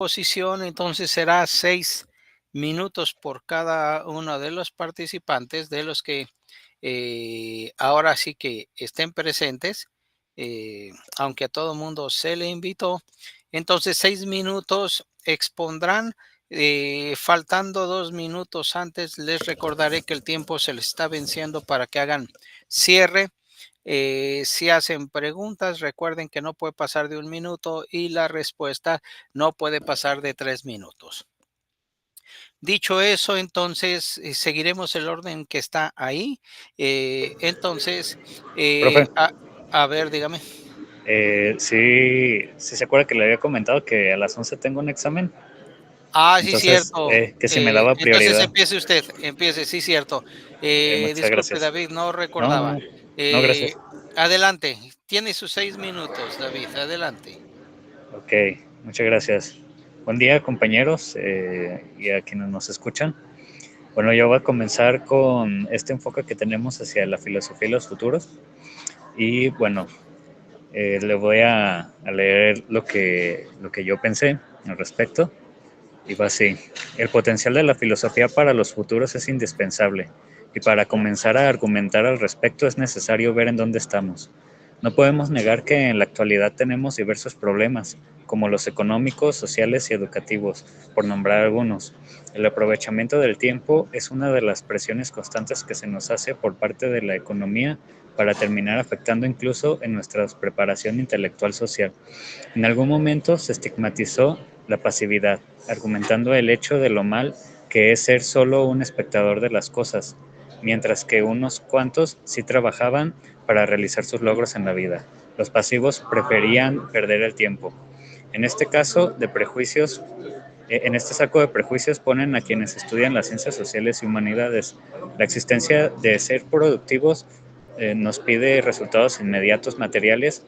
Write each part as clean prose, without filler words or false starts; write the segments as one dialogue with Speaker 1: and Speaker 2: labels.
Speaker 1: Posición, entonces será 6 minutos por cada uno de los participantes, de los que ahora sí que estén presentes, aunque a todo mundo se le invitó. Entonces, 6 minutos expondrán. Faltando 2 minutos antes, les recordaré que el tiempo se les está venciendo para que hagan cierre. Si hacen preguntas, recuerden que no puede pasar de 1 minuto y la respuesta no puede pasar de 3 minutos. Dicho eso, entonces seguiremos el orden que está ahí. Entonces,
Speaker 2: Profe,
Speaker 1: a ver, dígame.
Speaker 2: sí se acuerda que le había comentado que a las 11 tengo un examen,
Speaker 1: Sí,
Speaker 2: entonces
Speaker 1: cierto.
Speaker 2: que si me daba
Speaker 1: Entonces
Speaker 2: prioridad.
Speaker 1: empiece usted, empiece, sí, cierto.
Speaker 2: Muchas
Speaker 1: Disculpe,
Speaker 2: gracias.
Speaker 1: David, no
Speaker 2: No,
Speaker 1: recordaba.
Speaker 2: no, no,
Speaker 1: Eh,
Speaker 2: gracias.
Speaker 1: Adelante, tiene sus 6 minutos, David, adelante.
Speaker 2: Ok, muchas gracias. Buen día, compañeros, y a quienes nos escuchan. Bueno, yo voy a comenzar con este enfoque que tenemos hacia la filosofía y los futuros. Y bueno, le voy a leer lo que yo pensé al respecto. Y va así. El potencial de la filosofía para los futuros es indispensable, y para comenzar a argumentar al respecto es necesario ver en dónde estamos. No podemos negar que en la actualidad tenemos diversos problemas, como los económicos, sociales y educativos, por nombrar algunos. El aprovechamiento del tiempo es una de las presiones constantes que se nos hace por parte de la economía para terminar afectando incluso en nuestra preparación intelectual social. En algún momento se estigmatizó la pasividad, argumentando el hecho de lo mal que es ser solo un espectador de las cosas, mientras que unos cuantos sí trabajaban para realizar sus logros en la vida. Los pasivos preferían perder el tiempo. En este caso de prejuicios, en este saco de prejuicios ponen a quienes estudian las ciencias sociales y humanidades. La existencia de ser productivos nos pide resultados inmediatos materiales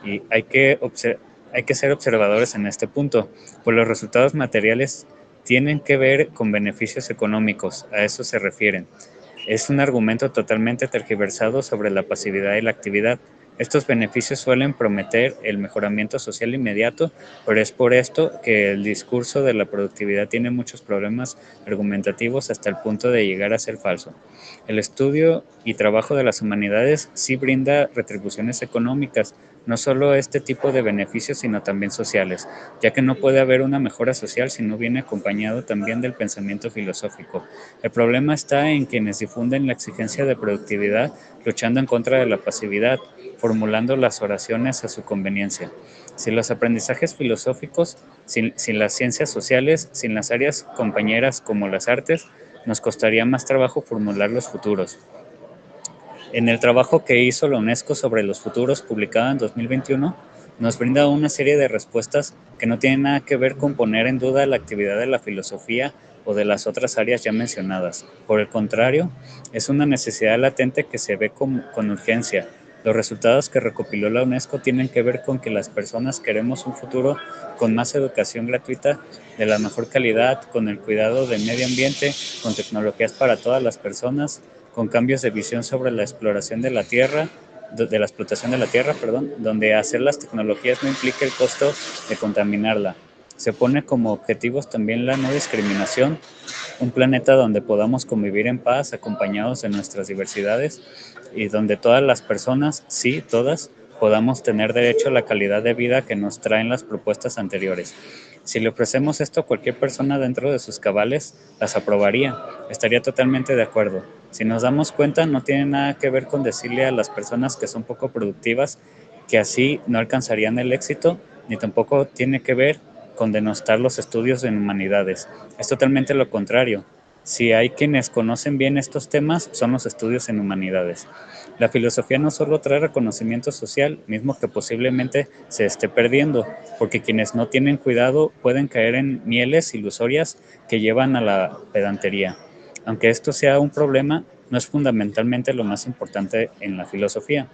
Speaker 2: y hay que ser observadores en este punto, pues los resultados materiales tienen que ver con beneficios económicos, a eso se refieren. Es un argumento totalmente tergiversado sobre la pasividad y la actividad. Estos beneficios suelen prometer el mejoramiento social inmediato, pero es por esto que el discurso de la productividad tiene muchos problemas argumentativos hasta el punto de llegar a ser falso. El estudio y trabajo de las humanidades sí brinda retribuciones económicas, no solo este tipo de beneficios, sino también sociales, ya que no puede haber una mejora social si no viene acompañado también del pensamiento filosófico. El problema está en quienes difunden la exigencia de productividad luchando en contra de la pasividad, formulando las oraciones a su conveniencia. Sin los aprendizajes filosóficos, sin las ciencias sociales, sin las áreas compañeras como las artes, nos costaría más trabajo formular los futuros. En el trabajo que hizo la UNESCO sobre los futuros, publicado en 2021, nos brinda una serie de respuestas que no tienen nada que ver con poner en duda la actividad de la filosofía o de las otras áreas ya mencionadas. Por el contrario, es una necesidad latente que se ve con urgencia. Los resultados que recopiló la UNESCO tienen que ver con que las personas queremos un futuro con más educación gratuita, de la mejor calidad, con el cuidado del medio ambiente, con tecnologías para todas las personas, con cambios de visión sobre la exploración de la tierra, de la explotación de la tierra, perdón, donde hacer las tecnologías no implica el costo de contaminarla. Se pone como objetivos también la no discriminación, un planeta donde podamos convivir en paz, acompañados de nuestras diversidades y donde todas las personas, sí, todas, podamos tener derecho a la calidad de vida que nos traen las propuestas anteriores. Si le ofrecemos esto a cualquier persona dentro de sus cabales, las aprobaría, estaría totalmente de acuerdo. Si nos damos cuenta, no tiene nada que ver con decirle a las personas que son poco productivas que así no alcanzarían el éxito, ni tampoco tiene que ver con denostar los estudios en humanidades. Es totalmente lo contrario. Si hay quienes conocen bien estos temas, son los estudios en humanidades. La filosofía no solo trae reconocimiento social, mismo que posiblemente se esté perdiendo, porque quienes no tienen cuidado pueden caer en mieles ilusorias que llevan a la pedantería. Aunque esto sea un problema, no es fundamentalmente lo más importante en la filosofía.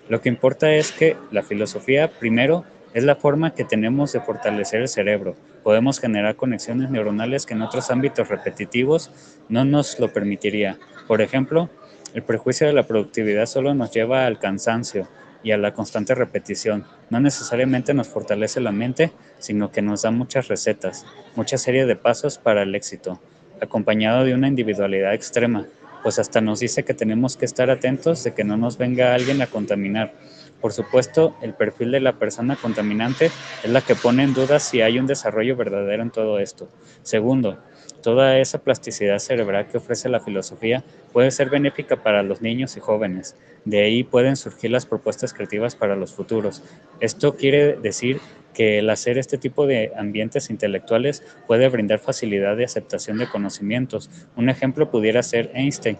Speaker 2: Lo que importa es que la filosofía, primero, es la forma que tenemos de fortalecer el cerebro. Podemos generar conexiones neuronales que en otros ámbitos repetitivos no nos lo permitiría. Por ejemplo, el prejuicio de la productividad solo nos lleva al cansancio, y a la constante repetición. No necesariamente nos fortalece la mente, sino que nos da muchas recetas, mucha serie de pasos para el éxito, acompañado de una individualidad extrema, pues hasta nos dice que tenemos que estar atentos de que no nos venga alguien a contaminar. Por supuesto, el perfil de la persona contaminante es la que pone en duda si hay un desarrollo verdadero en todo esto. Segundo, toda esa plasticidad cerebral que ofrece la filosofía puede ser benéfica para los niños y jóvenes. De ahí pueden surgir las propuestas creativas para los futuros. Esto quiere decir que el hacer este tipo de ambientes intelectuales puede brindar facilidad de aceptación de conocimientos. Un ejemplo pudiera ser Einstein.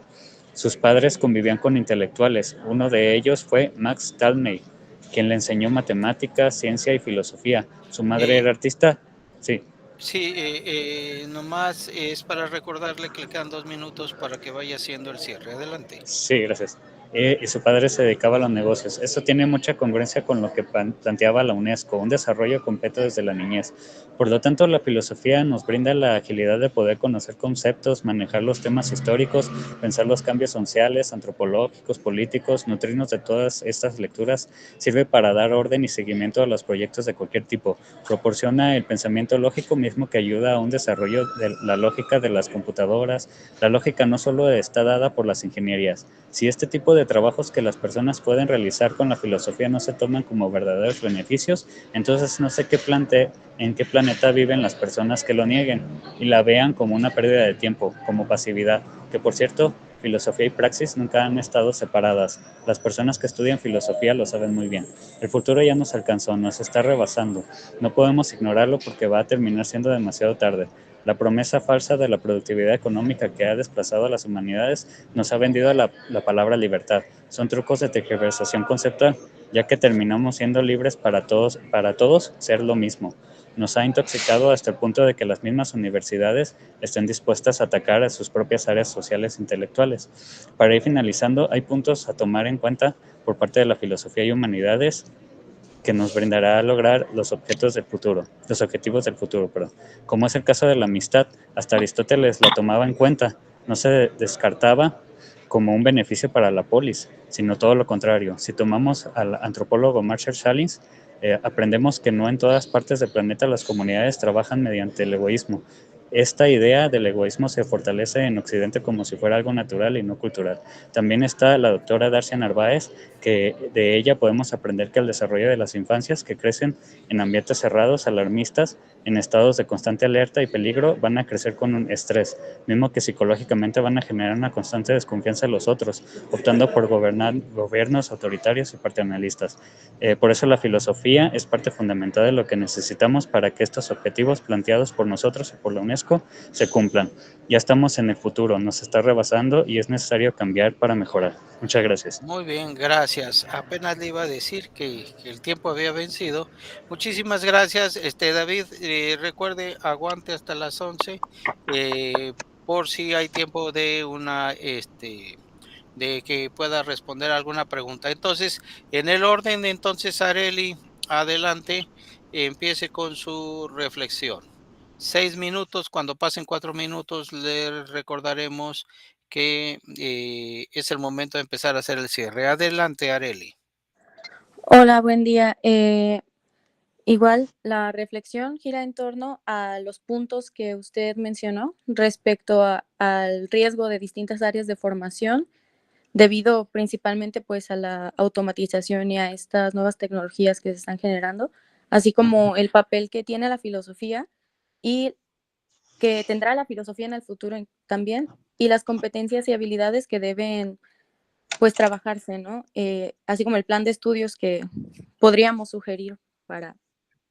Speaker 2: Sus padres convivían con intelectuales. Uno de ellos fue Max Talmey, quien le enseñó matemáticas, ciencia y filosofía. Su madre
Speaker 1: Eh,
Speaker 2: era artista. Sí,
Speaker 1: sí, nomás es para recordarle que le quedan 2 minutos para que vaya haciendo el cierre. Adelante.
Speaker 2: sí, gracias. Y su padre se dedicaba a los negocios. Esto tiene mucha congruencia con lo que planteaba la UNESCO, un desarrollo completo desde la niñez. Por lo tanto, la filosofía nos brinda la agilidad de poder conocer conceptos, manejar los temas históricos, pensar los cambios sociales, antropológicos, políticos, nutrirnos de todas estas lecturas. Sirve para dar orden y seguimiento a los proyectos de cualquier tipo. Proporciona el pensamiento lógico mismo que ayuda a un desarrollo de la lógica de las computadoras. La lógica no solo está dada por las ingenierías. Si este tipo de trabajos que las personas pueden realizar con la filosofía no se toman como verdaderos beneficios, entonces no sé en qué planeta viven las personas que lo nieguen y la vean como una pérdida de tiempo, como pasividad, que por cierto, filosofía y praxis nunca han estado separadas. Las personas que estudian filosofía lo saben muy bien. El futuro ya nos alcanzó, nos está rebasando. No podemos ignorarlo porque va a terminar siendo demasiado tarde. La promesa falsa de la productividad económica que ha desplazado a las humanidades nos ha vendido la palabra libertad. Son trucos de tergiversación conceptual, ya que terminamos siendo libres para todos ser lo mismo. Nos ha intoxicado hasta el punto de que las mismas universidades estén dispuestas a atacar a sus propias áreas sociales e intelectuales. Para ir finalizando, hay puntos a tomar en cuenta por parte de la filosofía y humanidades que nos brindará a lograr los objetivos del futuro, perdón. Como es el caso de la amistad, hasta Aristóteles la tomaba en cuenta, no se descartaba como un beneficio para la polis, sino todo lo contrario. Si tomamos al antropólogo Marshall Salins, aprendemos que no en todas partes del planeta las comunidades trabajan mediante el egoísmo. Esta idea del egoísmo se fortalece en Occidente como si fuera algo natural y no cultural. También está la doctora Darcia Narváez, que de ella podemos aprender que el desarrollo de las infancias que crecen en ambientes cerrados, alarmistas, en estados de constante alerta y peligro, van a crecer con un estrés, mismo que psicológicamente van a generar una constante desconfianza en los otros, optando por gobernar gobiernos autoritarios y paternalistas. Por eso la filosofía es parte fundamental de lo que necesitamos para que estos objetivos planteados por nosotros y por la UNESCO se cumplan. Ya estamos en el futuro, nos está rebasando y es necesario cambiar para mejorar. Muchas gracias.
Speaker 1: Muy bien, gracias. Apenas le iba a decir que el tiempo había vencido. Muchísimas gracias, David. Recuerde, aguante hasta las 11, eh, por si hay tiempo de de que pueda responder alguna pregunta. Entonces, en el orden, entonces, Areli, adelante, empiece con su reflexión. 6 minutos, cuando pasen 4 minutos, le recordaremos que es el momento de empezar a hacer el cierre. Adelante, Areli.
Speaker 3: Hola, buen día. Igual la reflexión gira en torno a los puntos que usted mencionó respecto al riesgo de distintas áreas de formación, debido principalmente pues a la automatización y a estas nuevas tecnologías que se están generando, así como el papel que tiene la filosofía y que tendrá la filosofía en el futuro también, y las competencias y habilidades que deben pues trabajarse, ¿no? Así como el plan de estudios que podríamos sugerir para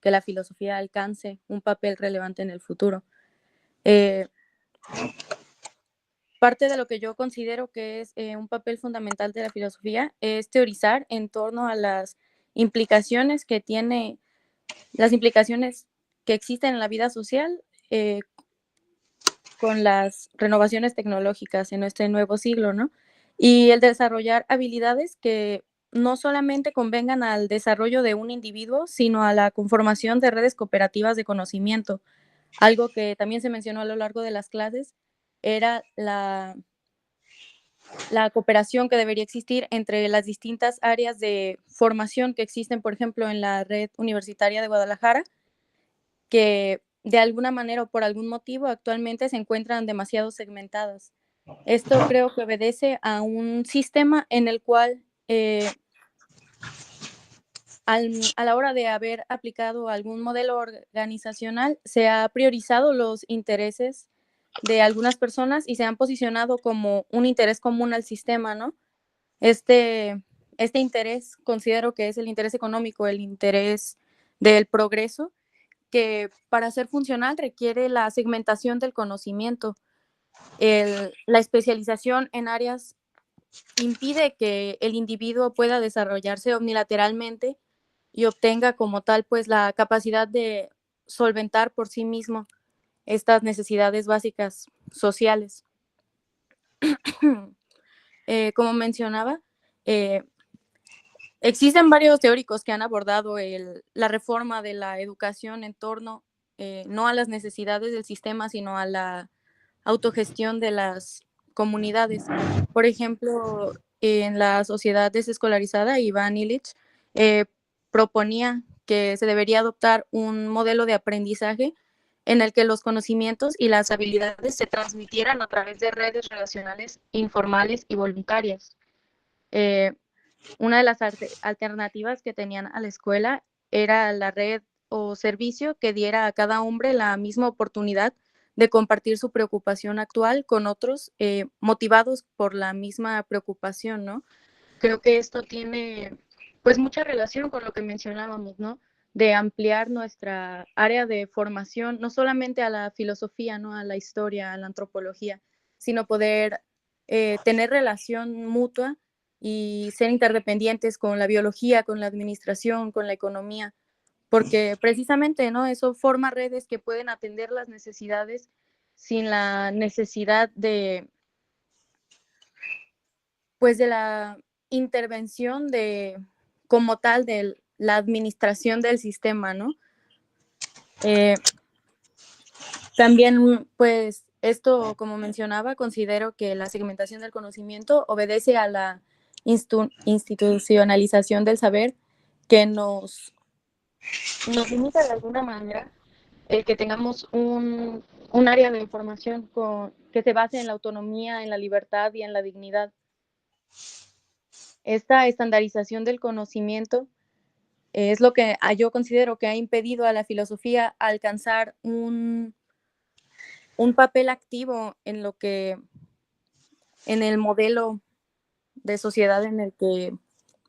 Speaker 3: que la filosofía alcance un papel relevante en el futuro. Eh, Parte de lo que yo considero que es un papel fundamental de la filosofía es teorizar en torno a las implicaciones que tiene, las implicaciones que existen en la vida social con las renovaciones tecnológicas en este nuevo siglo, ¿no? Y el desarrollar habilidades que no solamente convengan al desarrollo de un individuo, sino a la conformación de redes cooperativas de conocimiento. Algo que también se mencionó a lo largo de las clases era la cooperación que debería existir entre las distintas áreas de formación que existen, por ejemplo, en la red universitaria de Guadalajara, que de alguna manera o por algún motivo actualmente se encuentran demasiado segmentadas. Esto creo que obedece a un sistema en el cual a la hora de haber aplicado algún modelo organizacional, se ha priorizado los intereses de algunas personas y se han posicionado como un interés común al sistema, ¿no? Este interés considero que es el interés económico, el interés del progreso, que para ser funcional requiere la segmentación del conocimiento. La especialización en áreas impide que el individuo pueda desarrollarse unilateralmente y obtenga como tal pues la capacidad de solventar por sí mismo estas necesidades básicas sociales. Como mencionaba, existen varios teóricos que han abordado la reforma de la educación en torno no a las necesidades del sistema, sino a la autogestión de las comunidades. Por ejemplo, en la sociedad desescolarizada, Iván Illich proponía que se debería adoptar un modelo de aprendizaje en el que los conocimientos y las habilidades se transmitieran a través de redes relacionales informales y voluntarias. Una de las alternativas que tenían a la escuela era la red o servicio que diera a cada hombre la misma oportunidad de compartir su preocupación actual con otros motivados por la misma preocupación, ¿no? Creo que esto tiene pues mucha relación con lo que mencionábamos, ¿no? De ampliar nuestra área de formación, no solamente a la filosofía, ¿no? A la historia, a la antropología, sino poder tener relación mutua y ser interdependientes con la biología, con la administración, con la economía, porque precisamente, ¿no? Eso forma redes que pueden atender las necesidades sin la necesidad de, pues, de la intervención de, como tal, de la administración del sistema, ¿no? También, pues, esto, como mencionaba, considero que la segmentación del conocimiento obedece a la institucionalización del saber que nos limita de alguna manera el que tengamos un área de información que se base en la autonomía, en la libertad y en la dignidad. Esta estandarización del conocimiento es lo que yo considero que ha impedido a la filosofía alcanzar un papel activo en en el modelo de sociedad en el que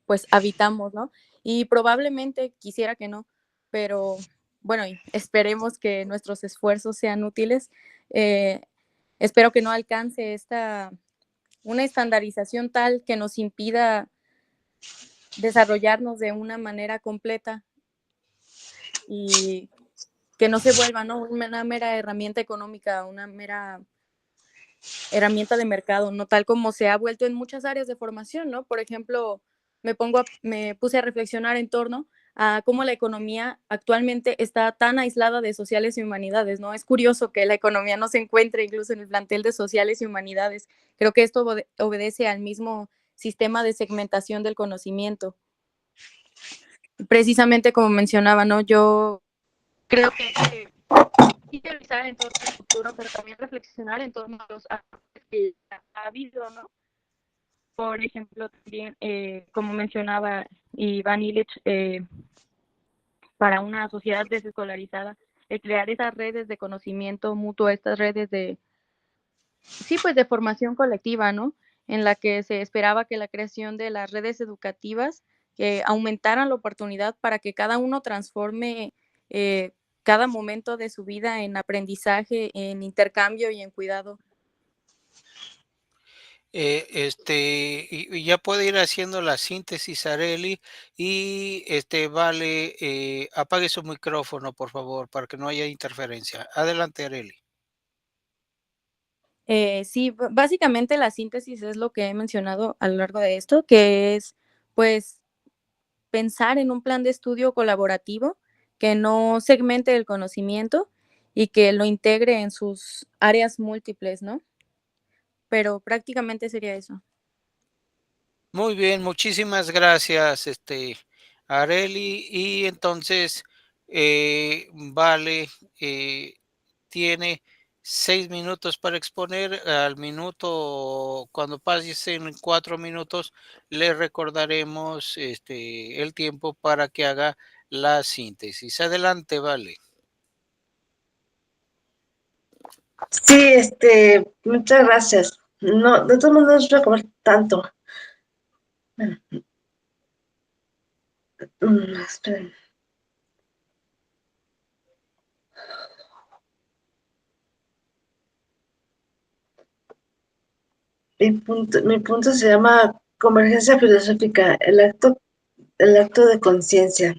Speaker 3: pues habitamos, ¿no? Y probablemente quisiera que no, pero bueno, esperemos que nuestros esfuerzos sean útiles. Espero que no alcance una estandarización tal que nos impida desarrollarnos de una manera completa y que no se vuelva, ¿no? Una mera herramienta económica, una mera herramienta de mercado, no tal como se ha vuelto en muchas áreas de formación, ¿no? Por ejemplo, me puse a reflexionar en torno a cómo la economía actualmente está tan aislada de sociales y humanidades, ¿no? Es curioso que la economía no se encuentre incluso en el plantel de sociales y humanidades. Creo que esto obedece al mismo sistema de segmentación del conocimiento. Precisamente como mencionaba, ¿no? Yo creo que sí teorizar en torno al futuro, pero también reflexionar en torno a los avances que ha habido, ¿no? Por ejemplo, también, como mencionaba Iván Illich, para una sociedad desescolarizada, el crear esas redes de conocimiento mutuo, estas redes sí, pues de formación colectiva, ¿no? En la que se esperaba que la creación de las redes educativas aumentaran la oportunidad para que cada uno transforme cada momento de su vida en aprendizaje, en intercambio y en cuidado.
Speaker 1: Y ya puede ir haciendo la síntesis, Areli, y vale, apague su micrófono, por favor, para que no haya interferencia. Adelante, Areli.
Speaker 3: Sí, básicamente la síntesis es lo que he mencionado a lo largo de esto, que es, pues, pensar en un plan de estudio colaborativo que no segmente el conocimiento y que lo integre en sus áreas múltiples, ¿no? Pero prácticamente sería eso.
Speaker 1: Muy bien, muchísimas gracias, Areli. Y entonces, Vale, tiene 6 minutos para exponer. Al minuto, cuando pasen 4 minutos, le recordaremos el tiempo para que haga la síntesis. Adelante, Vale.
Speaker 4: Sí, muchas gracias. No, de todos modos no voy a comer tanto. Bueno, esperen. Mi punto se llama convergencia filosófica, el acto de conciencia.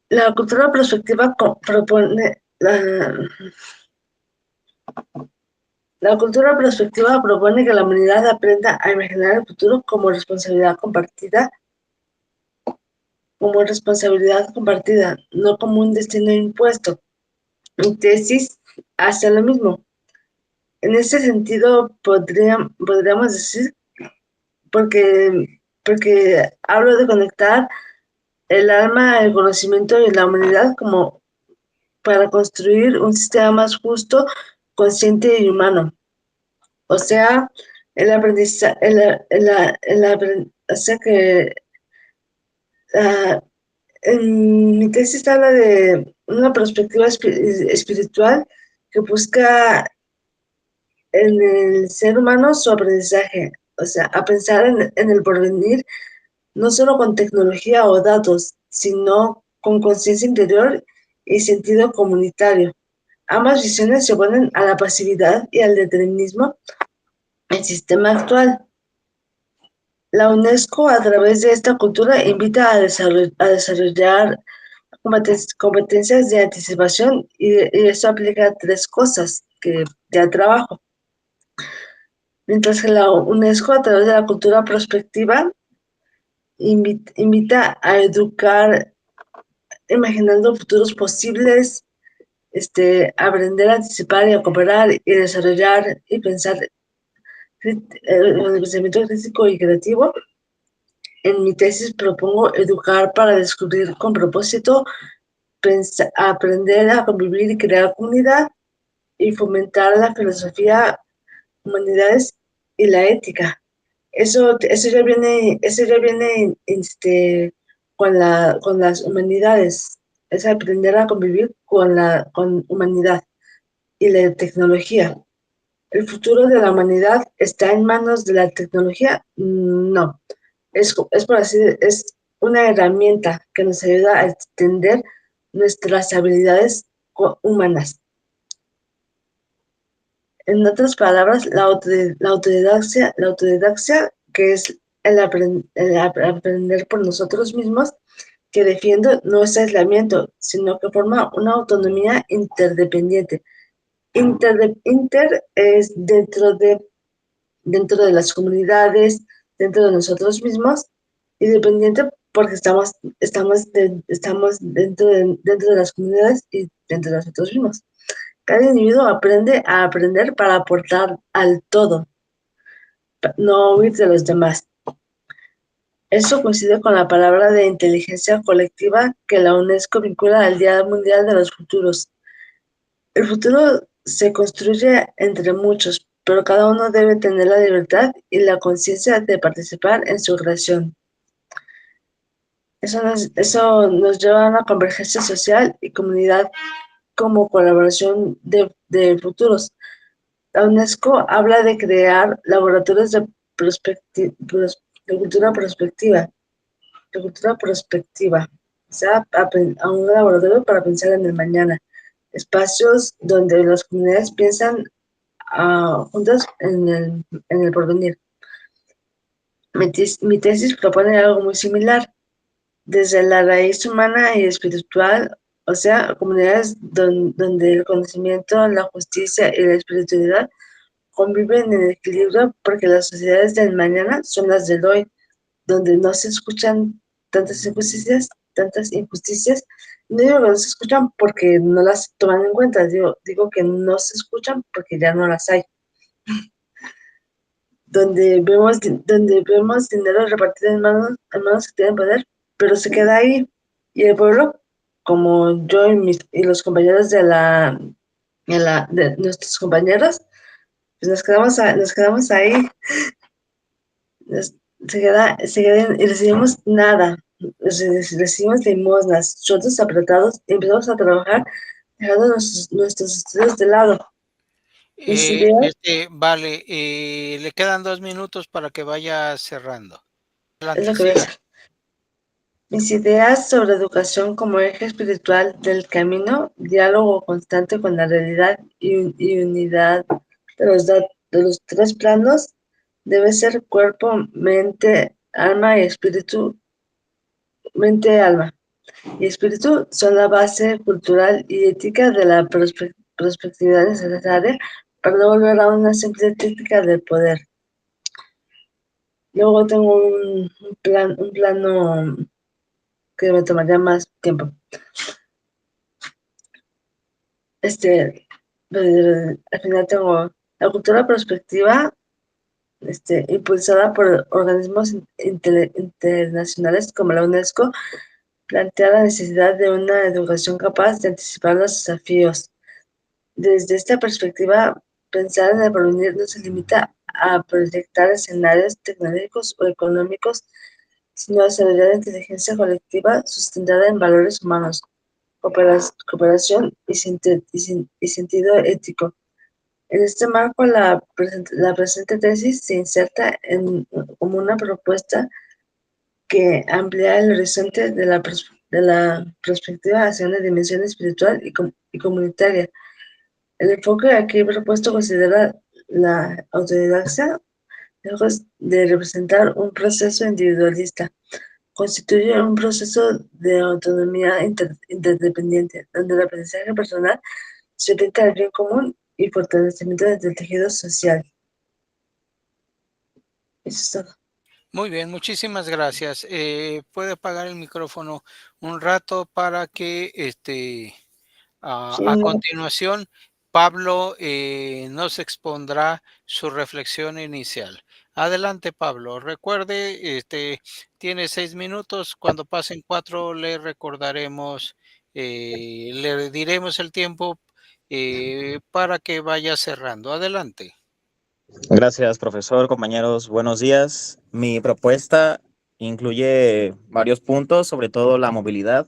Speaker 4: La cultura prospectiva la cultura prospectiva propone que la humanidad aprenda a imaginar el futuro como responsabilidad compartida, no como un destino impuesto. Mi tesis hace lo mismo. En ese sentido, podríamos decir, porque hablo de conectar el alma, el conocimiento y la humanidad como para construir un sistema más justo, consciente y humano. O sea, el aprendizaje, o sea que en mi tesis habla de una perspectiva espiritual que busca en el ser humano su aprendizaje, o sea, a pensar en el porvenir, no solo con tecnología o datos, sino con conciencia interior y sentido comunitario. Ambas visiones se oponen a la pasividad y al determinismo del sistema actual. La UNESCO, a través de esta cultura, invita a desarrollar competencias de anticipación y eso aplica a 3 cosas que ya trabajo. Mientras que la UNESCO, a través de la cultura prospectiva, invita a educar imaginando futuros posibles, aprender a anticipar y a cooperar y desarrollar y pensar con el pensamiento crítico y creativo. En mi tesis propongo educar para descubrir con propósito, aprender a convivir y crear comunidad y fomentar la filosofía, humanidades y la ética. Eso ya viene con las humanidades, es aprender a convivir con humanidad y la tecnología. ¿El futuro de la humanidad está en manos de la tecnología? No, es una herramienta que nos ayuda a extender nuestras habilidades humanas. En otras palabras, la autodidaxia, que es el aprender por nosotros mismos, que defiende no es aislamiento, sino que forma una autonomía interdependiente. Inter es dentro de las comunidades, dentro de nosotros mismos, y dependiente porque estamos dentro de las comunidades y dentro de nosotros mismos. Cada individuo aprende a aprender para aportar al todo, no huir de los demás. Eso coincide con la palabra de inteligencia colectiva que la UNESCO vincula al Día Mundial de los Futuros. El futuro se construye entre muchos, pero cada uno debe tener la libertad y la conciencia de participar en su creación. Eso nos lleva a una convergencia social y comunidad como colaboración de futuros. La UNESCO habla de crear laboratorios de cultura prospectiva, o sea, a un laboratorio para pensar en el mañana, espacios donde las comunidades piensan juntas en el porvenir. Mi tesis propone algo muy similar, desde la raíz humana y espiritual, o sea, comunidades donde el conocimiento, la justicia y la espiritualidad conviven en equilibrio, porque las sociedades del mañana son las del hoy, donde no se escuchan tantas injusticias. No digo que no se escuchan porque no las toman en cuenta, digo que no se escuchan porque ya no las hay. donde vemos dinero repartido en manos que tienen poder, pero se queda ahí. Y el pueblo, como yo y los compañeros de nuestros compañeros, pues nos quedamos ahí. Se quedan y recibimos nada. Recibimos limosnas, sueldos apretados y empezamos a trabajar dejando nuestros estudios de lado. Mis ideas,
Speaker 1: Vale, le quedan 2 minutos para que vaya cerrando.
Speaker 4: es lo
Speaker 1: Adelante,
Speaker 4: que voy a
Speaker 1: siga.
Speaker 4: hacer. Mis ideas sobre educación como eje espiritual del camino, diálogo constante con la realidad y unidad de los tres planos, debe ser cuerpo, mente, alma y espíritu. Mente, alma y espíritu son la base cultural y ética de la prospectividad necesaria para no volver a una simple técnica del poder. Luego tengo un plano que me tomaría más tiempo. Al final tengo la cultura prospectiva, impulsada por organismos internacionales como la UNESCO, plantea la necesidad de una educación capaz de anticipar los desafíos. Desde esta perspectiva, pensar en el porvenir no se limita a proyectar escenarios tecnológicos o económicos, sino a desarrollar la inteligencia colectiva sustentada en valores humanos, cooperación y sentido ético. En este marco, la presente tesis se inserta como una propuesta que amplía el horizonte de la perspectiva hacia una dimensión espiritual y comunitaria. El enfoque aquí propuesto considera la autodidaxia, lejos de representar un proceso individualista, constituye un proceso de autonomía interdependiente, donde el aprendizaje personal se orienta al bien común y fortalecimiento del tejido social. Eso es todo.
Speaker 1: Muy bien, muchísimas gracias. ¿Puede apagar el micrófono un rato para que
Speaker 4: Sí,
Speaker 1: a continuación Pablo nos expondrá su reflexión inicial? Adelante, Pablo. Recuerde, tiene 6 minutos. Cuando pasen 4, le recordaremos, le diremos el tiempo para que vaya cerrando. Adelante.
Speaker 5: Gracias, profesor, compañeros, buenos días. Mi propuesta incluye varios puntos, sobre todo la movilidad,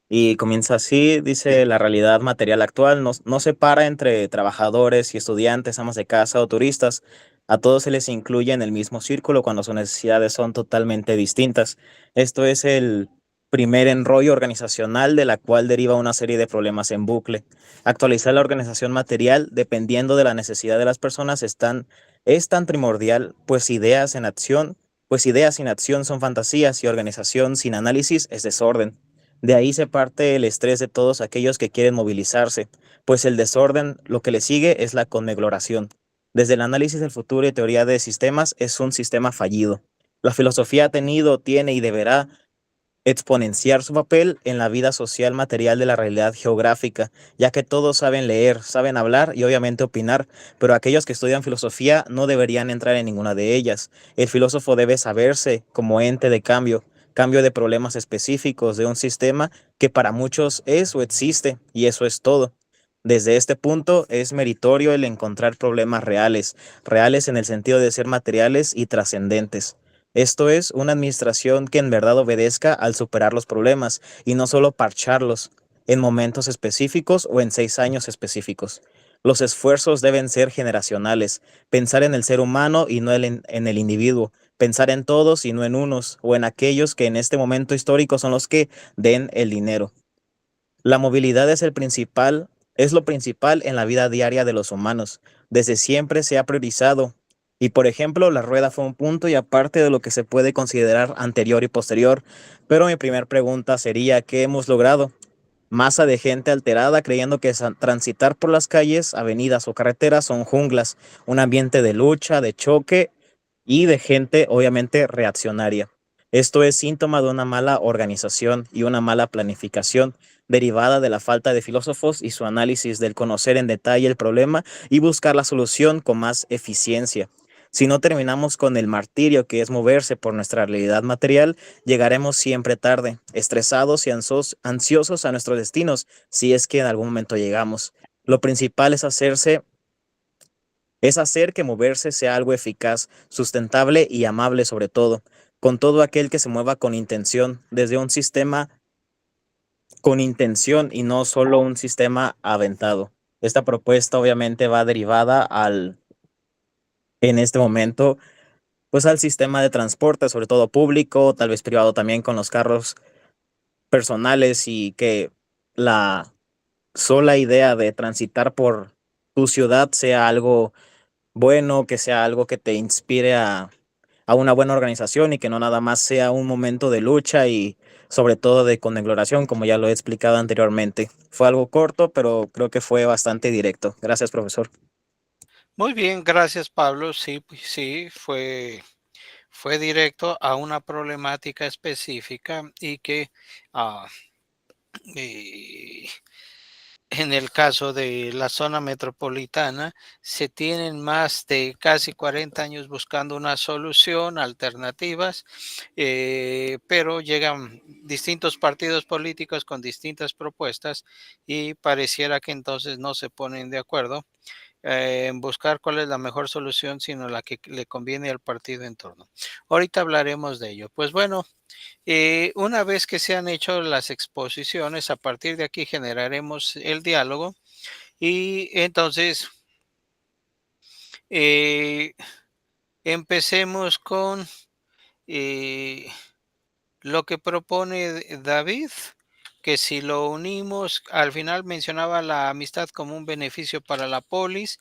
Speaker 5: y comienza así, dice: la realidad material actual no separa entre trabajadores y estudiantes, amas de casa o turistas. A todos se les incluye en el mismo círculo cuando sus necesidades son totalmente distintas. Esto es el primer enrollo organizacional, de la cual deriva una serie de problemas en bucle. Actualizar la organización material dependiendo de la necesidad de las personas es tan primordial, pues ideas sin acción son fantasías y organización sin análisis es desorden. De ahí se parte el estrés de todos aquellos que quieren movilizarse, pues el desorden, lo que le sigue es la conmebloración. Desde el análisis del futuro y teoría de sistemas, es un sistema fallido. La filosofía ha tenido, tiene y deberá exponenciar su papel en la vida social material de la realidad geográfica, ya que todos saben leer, saben hablar y obviamente opinar, pero aquellos que estudian filosofía no deberían entrar en ninguna de ellas. El filósofo debe saberse como ente de cambio de problemas específicos de un sistema que para muchos es o existe, y eso es todo. Desde este punto es meritorio el encontrar problemas reales en el sentido de ser materiales y trascendentes. Esto es una administración que en verdad obedezca al superar los problemas y no solo parcharlos en momentos específicos o en 6 años específicos. Los esfuerzos deben ser generacionales, pensar en el ser humano y no en el individuo, pensar en todos y no en unos, o en aquellos que en este momento histórico son los que den el dinero. La movilidad es lo principal en la vida diaria de los humanos. Desde siempre se ha priorizado. Y por ejemplo, la rueda fue un punto y aparte de lo que se puede considerar anterior y posterior. Pero mi primera pregunta sería: ¿qué hemos logrado? Masa de gente alterada creyendo que transitar por las calles, avenidas o carreteras son junglas, un ambiente de lucha, de choque y de gente obviamente reaccionaria. Esto es síntoma de una mala organización y una mala planificación derivada de la falta de filósofos y su análisis del conocer en detalle el problema y buscar la solución con más eficiencia. Si no terminamos con el martirio que es moverse por nuestra realidad material, llegaremos siempre tarde, estresados y ansiosos a nuestros destinos, si es que en algún momento llegamos. Lo principal es hacer que moverse sea algo eficaz, sustentable y amable sobre todo, con todo aquel que se mueva con intención, desde un sistema con intención y no solo un sistema aventado. Esta propuesta obviamente va derivada en este momento, pues al sistema de transporte, sobre todo público, tal vez privado también con los carros personales y que la sola idea de transitar por tu ciudad sea algo bueno, que sea algo que te inspire a una buena organización y que no nada más sea un momento de lucha y sobre todo de condecoración, como ya lo he explicado anteriormente. Fue algo corto, pero creo que fue bastante directo. Gracias, profesor.
Speaker 1: Muy bien, gracias Pablo. Sí, sí, fue directo a una problemática específica y que ah, eh, en el caso de la zona metropolitana, se tienen más de casi 40 años buscando una solución, alternativas, pero llegan distintos partidos políticos con distintas propuestas y pareciera que entonces no se ponen de acuerdo en buscar cuál es la mejor solución, sino la que le conviene al partido en turno. Ahorita hablaremos de ello. Pues bueno, una vez que se han hecho las exposiciones, a partir de aquí generaremos el diálogo y entonces eh, empecemos con eh, lo que propone David, que si lo unimos, al final mencionaba la amistad como un beneficio para la polis.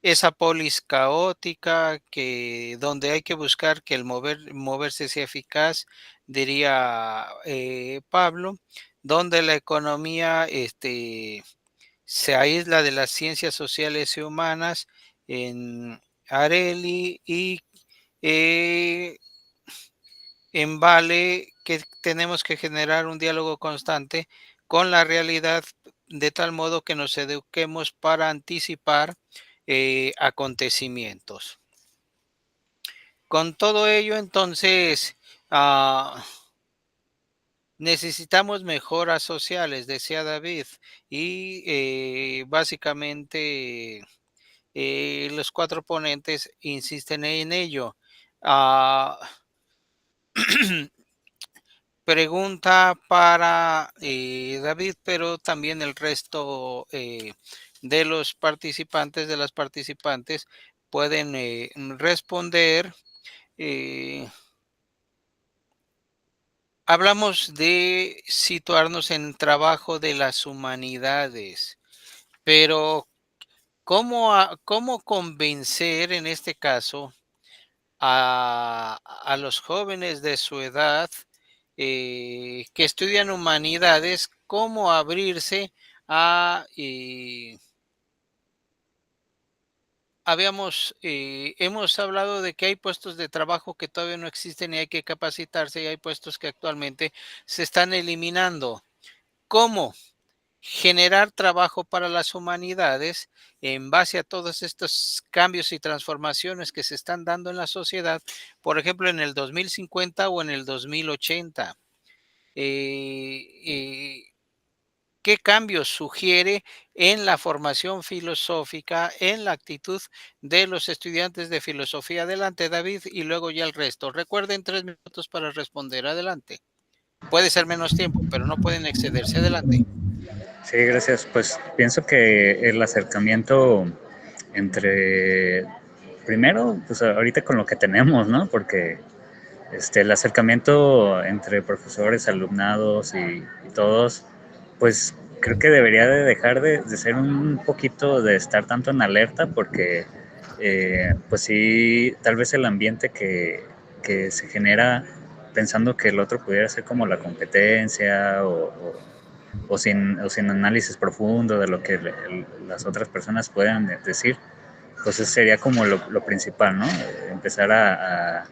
Speaker 1: Esa polis caótica que donde hay que buscar que el moverse sea eficaz, diría Pablo, donde la economía se aísla de las ciencias sociales y humanas en Areli y eh, en Vale, que tenemos que generar un diálogo constante con la realidad de tal modo que nos eduquemos para anticipar acontecimientos. Con todo ello, entonces, necesitamos mejoras sociales, decía David, y básicamente los cuatro ponentes insisten en ello. Pregunta para David, pero también el resto de los participantes, de las participantes, pueden responder. Eh, Hablamos de situarnos en trabajo de las humanidades, pero ¿cómo convencer en este caso a los jóvenes de su edad que estudian humanidades, cómo abrirse a, hemos hablado de que hay puestos de trabajo que todavía no existen y hay que capacitarse y hay puestos que actualmente se están eliminando. ¿Cómo generar trabajo para las humanidades en base a todos estos cambios y transformaciones que se están dando en la sociedad, por ejemplo, en el 2050 o en el 2080? ¿Qué cambios sugiere en la formación filosófica, en la actitud de los estudiantes de filosofía? Adelante, David, y luego ya el resto. Recuerden 3 minutos para responder. Adelante. Puede ser menos tiempo, pero no pueden excederse. Adelante.
Speaker 2: Sí, gracias. Pues pienso que el acercamiento entre, primero, pues ahorita con lo que tenemos, ¿no? Porque el acercamiento entre profesores, alumnados y todos, pues creo que debería de dejar de ser un poquito de estar tanto en alerta porque pues sí, tal vez el ambiente que se genera pensando que el otro pudiera ser como la competencia o sin análisis profundo de lo que las otras personas puedan decir, pues eso sería como lo principal, ¿no? Empezar a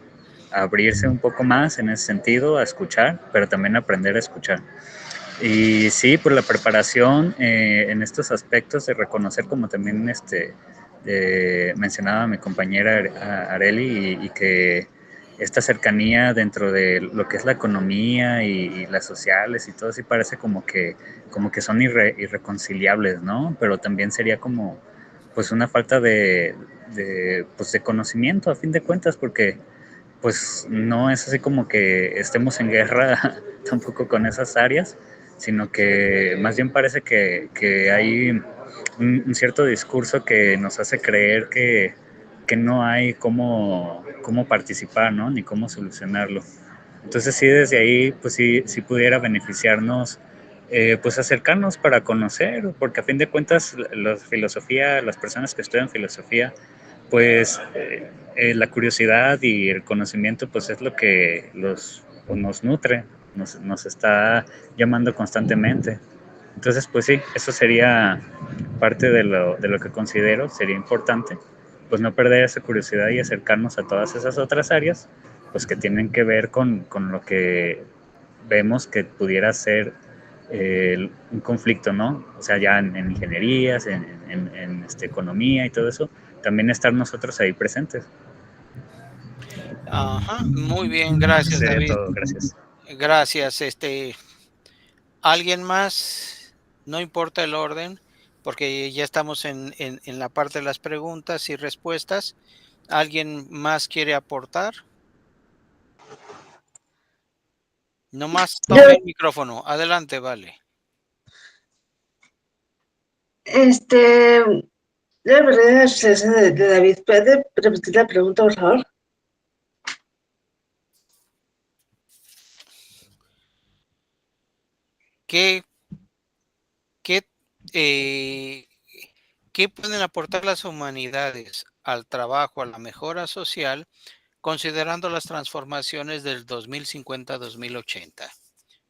Speaker 2: abrirse un poco más en ese sentido, a escuchar, pero también aprender a escuchar. Y sí, pues la preparación en estos aspectos de reconocer como también mencionaba mi compañera Areli y que esta cercanía dentro de lo que es la economía y las sociales y todo sí parece como que son irreconciliables, ¿no? Pero también sería como pues una falta pues, de conocimiento a fin de cuentas, porque pues no es así como que estemos en guerra tampoco con esas áreas, sino que más bien parece que hay un cierto discurso que nos hace creer que no hay cómo participar, ¿no? Ni cómo solucionarlo. Entonces sí, desde ahí, pues sí pudiera beneficiarnos, pues acercarnos para conocer, porque a fin de cuentas la filosofía, las personas que estudian filosofía, pues la curiosidad y el conocimiento, pues es lo que pues, nos nutre, nos está llamando constantemente. Entonces, pues sí, eso sería parte de lo que considero sería importante, pues no perder esa curiosidad y acercarnos a todas esas otras áreas, pues que tienen que ver con lo que vemos que pudiera ser un conflicto, ¿no? O sea, ya en ingenierías, en economía y todo eso, también estar nosotros ahí presentes.
Speaker 1: Ajá, muy bien,
Speaker 2: Eso
Speaker 1: gracias,
Speaker 2: sería
Speaker 1: David.
Speaker 2: todo, gracias.
Speaker 1: Gracias. ¿Alguien más? No importa el orden, porque ya estamos en la parte de las preguntas y respuestas. ¿Alguien más quiere aportar? Nomás
Speaker 4: Yo,
Speaker 1: tome el micrófono. Adelante, vale.
Speaker 4: este, yo perdí la explicación de David. ¿Puede repetir la pregunta, por favor?
Speaker 1: ¿Qué, qué, eh, qué pueden aportar las humanidades al trabajo, a la mejora social, considerando las transformaciones del 2050-2080?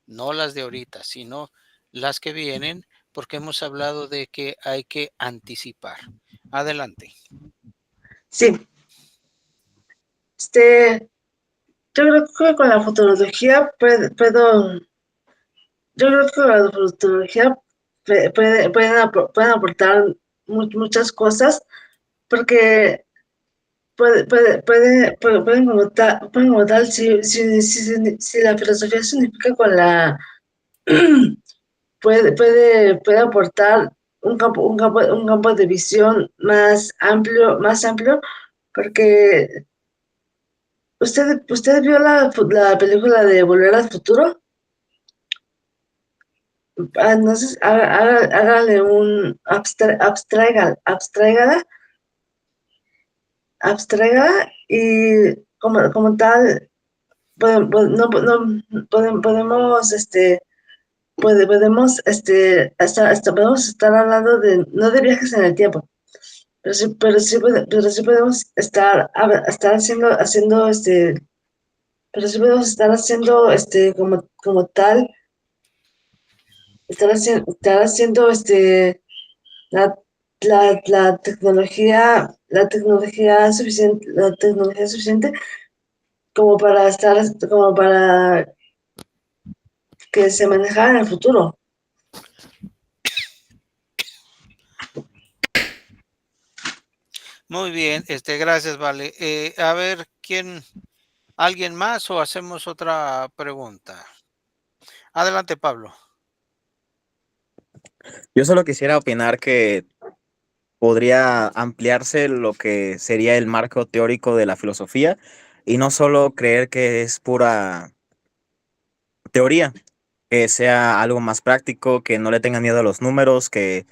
Speaker 1: No las de ahorita, sino las que vienen, porque hemos hablado de que hay que anticipar. Adelante.
Speaker 4: Sí. Yo creo que con la futurología yo creo que con la futurología pueden aportar muchas cosas, porque pueden como tal, si la filosofía se unifica con puede aportar un campo de visión más amplio, porque ¿usted vio la película de Volver al Futuro? Entonces, hágale un abstráigala y como tal, podemos, hasta podemos estar hablando no de viajes en el tiempo, pero sí podemos estar haciendo, pero sí podemos estar haciendo, como tal, estar haciendo, la, la tecnología suficiente como para que se manejara en el futuro.
Speaker 1: Muy bien, gracias, vale. A ver, ¿alguien más o hacemos otra pregunta? Adelante, Pablo.
Speaker 5: Yo solo quisiera opinar que podría ampliarse lo que sería el marco teórico de la filosofía y no solo creer que es pura teoría, que sea algo más práctico, que no le tengan miedo a los números, que,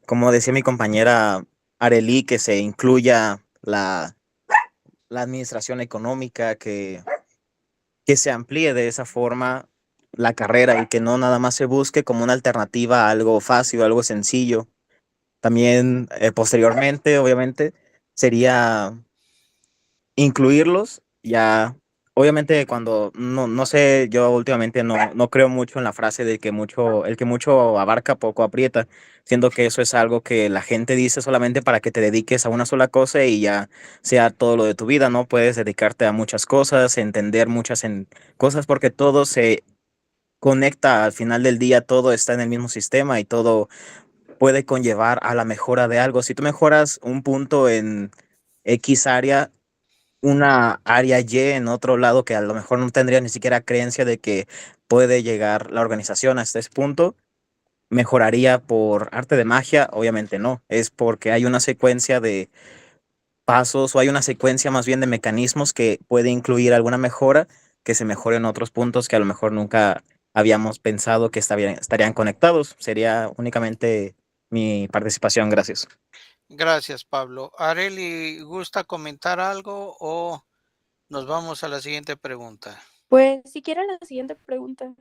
Speaker 5: como decía mi compañera Arely, que se incluya la administración económica, que se amplíe de esa forma la carrera y que no nada más se busque como una alternativa a algo fácil, algo sencillo. También posteriormente, obviamente, sería incluirlos ya, obviamente cuando, no sé, yo últimamente no creo mucho en la frase de que el que mucho abarca, poco aprieta, siendo que eso es algo que la gente dice solamente para que te dediques a una sola cosa y ya sea todo lo de tu vida, ¿no? Puedes dedicarte a muchas cosas, entender muchas cosas, porque todo se conecta al final del día, todo está en el mismo sistema y todo puede conllevar a la mejora de algo. Si tú mejoras un punto en X área, una área Y en otro lado que a lo mejor no tendría ni siquiera creencia de que puede llegar la organización hasta ese punto, ¿mejoraría por arte de magia? Obviamente no, es porque hay una secuencia de pasos o hay una secuencia más bien de mecanismos que puede incluir alguna mejora que se mejore en otros puntos que a lo mejor nunca habíamos pensado que estarían conectados. Sería únicamente mi participación. Gracias.
Speaker 1: Gracias, Pablo. Areli, ¿gusta comentar algo o nos vamos a la siguiente pregunta?
Speaker 3: Pues si quiere la siguiente pregunta.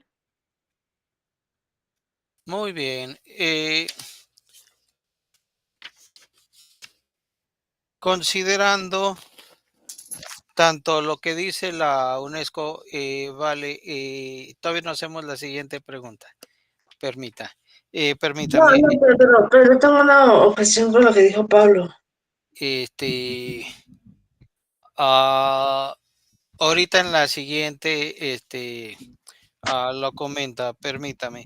Speaker 1: Muy bien. Considerando tanto lo que dice la UNESCO, vale, todavía no hacemos la siguiente pregunta.
Speaker 4: No,
Speaker 1: Permítame,
Speaker 4: no, pero tengo una objeción con lo que dijo Pablo.
Speaker 1: ah, ahorita en la siguiente, lo comenta, permítame.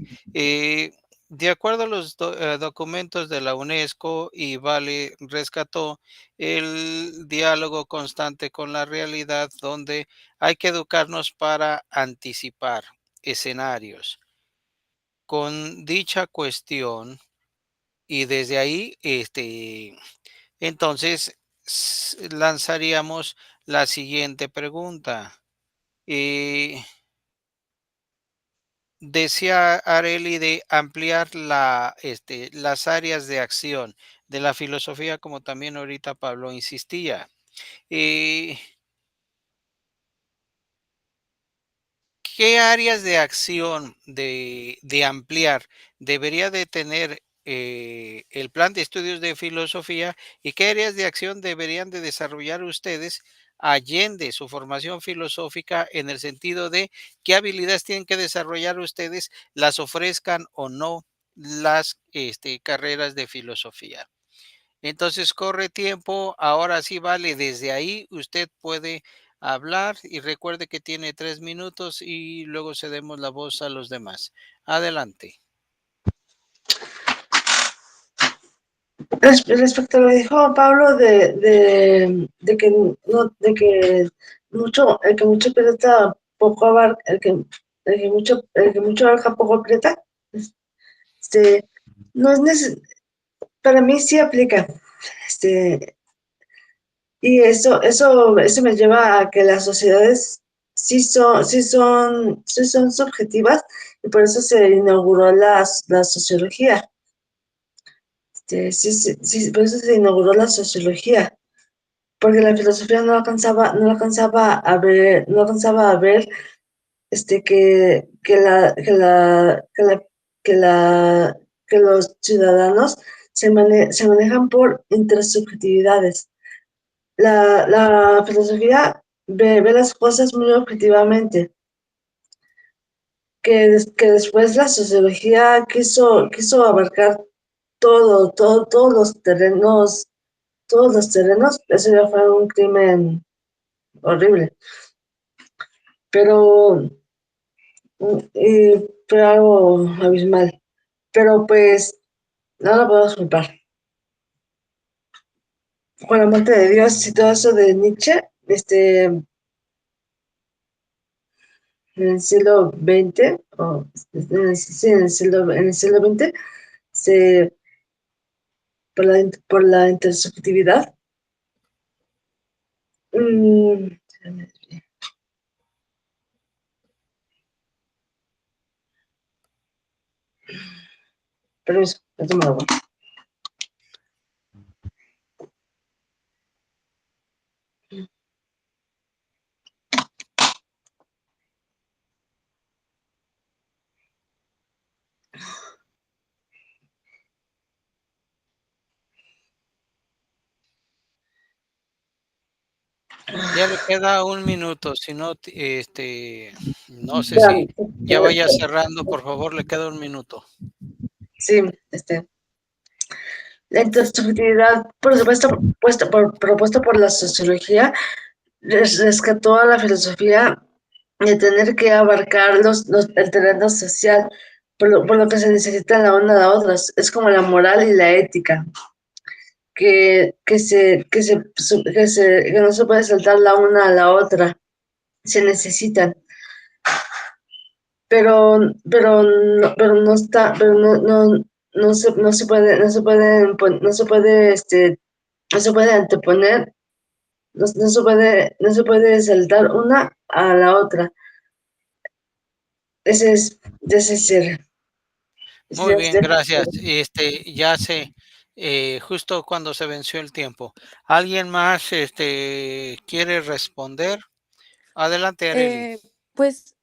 Speaker 1: De acuerdo a los documentos de la UNESCO, y Vale rescató el diálogo constante con la realidad, donde hay que educarnos para anticipar escenarios. Con dicha cuestión, y desde ahí, entonces lanzaríamos la siguiente pregunta. Decía Areli de ampliar las áreas de acción de la filosofía, como también ahorita Pablo insistía. Eh, ¿Qué áreas de acción de ampliar debería de tener el plan de estudios de filosofía, y qué áreas de acción deberían de desarrollar ustedes allende su formación filosófica, en el sentido de qué habilidades tienen que desarrollar ustedes, las ofrezcan o no las carreras de filosofía? Entonces corre tiempo, ahora sí, Vale, desde ahí usted puede hablar, y recuerde que tiene 3 minutos y luego cedemos la voz a los demás. Adelante.
Speaker 4: Respecto a lo que dijo Pablo de que no, de que mucho, el que mucho aprieta poco abarca, el que mucho abarca poco aprieta, este, no es para mí sí aplica, y eso me lleva a que las sociedades sí son subjetivas, y por eso se inauguró la sociología. Sí, por eso se inauguró la sociología, porque la filosofía no alcanzaba a ver que la, que los ciudadanos se manejan por intersubjetividades. La filosofía ve las cosas muy objetivamente, que después la sociología quiso abarcar todos los terrenos. Eso ya fue un crimen horrible, pero fue algo abismal. Pero pues no lo podemos culpar. Con la muerte de Dios y todo eso de Nietzsche, en el siglo XX, sí, en el siglo XX, se, por la intersubjetividad, mm, pero eso me lo voy.
Speaker 1: Ya le queda 1 minuto, si no, no sé si ya vaya cerrando, por favor, le queda 1 minuto.
Speaker 4: Sí, la intersubjetividad, por supuesto, propuesta por la sociología, rescató a la filosofía de tener que abarcar el terreno social, por lo que se necesitan la una a la otra. Es como la moral y la ética, que no se puede saltar la una a la otra, se necesitan. Pero no está, pero no se puede, no se puede anteponer, no se puede saltar una a la otra. Ese es
Speaker 1: Muy bien,
Speaker 4: el-
Speaker 1: gracias. Ya sé, justo cuando se venció el tiempo. ¿Alguien más quiere responder? Adelante, Areli.
Speaker 3: Pues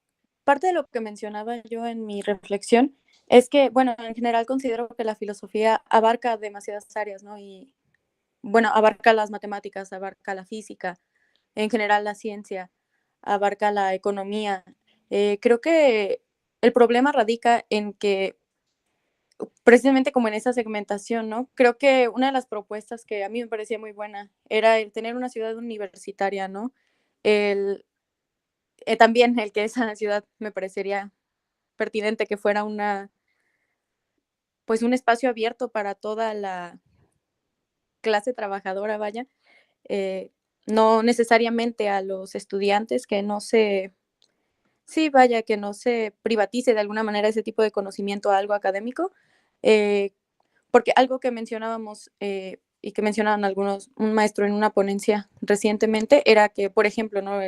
Speaker 3: parte de lo que mencionaba yo en mi reflexión es que, bueno, en general considero que la filosofía abarca demasiadas áreas, ¿no? Y, bueno, abarca las matemáticas, abarca la física, en general la ciencia, abarca la economía. Creo que el problema radica en que, precisamente como en esa segmentación, ¿no? Creo que una de las propuestas que a mí me parecía muy buena era el tener una ciudad universitaria, ¿no? El, también el que esa ciudad me parecería pertinente que fuera pues un espacio abierto para toda la clase trabajadora, vaya, eh, no necesariamente a los estudiantes, que no se, sí, vaya, que no se privatice de alguna manera ese tipo de conocimiento a algo académico, eh, porque algo que mencionábamos y que mencionaban algunos, un maestro en una ponencia recientemente, era que, por ejemplo, ¿no?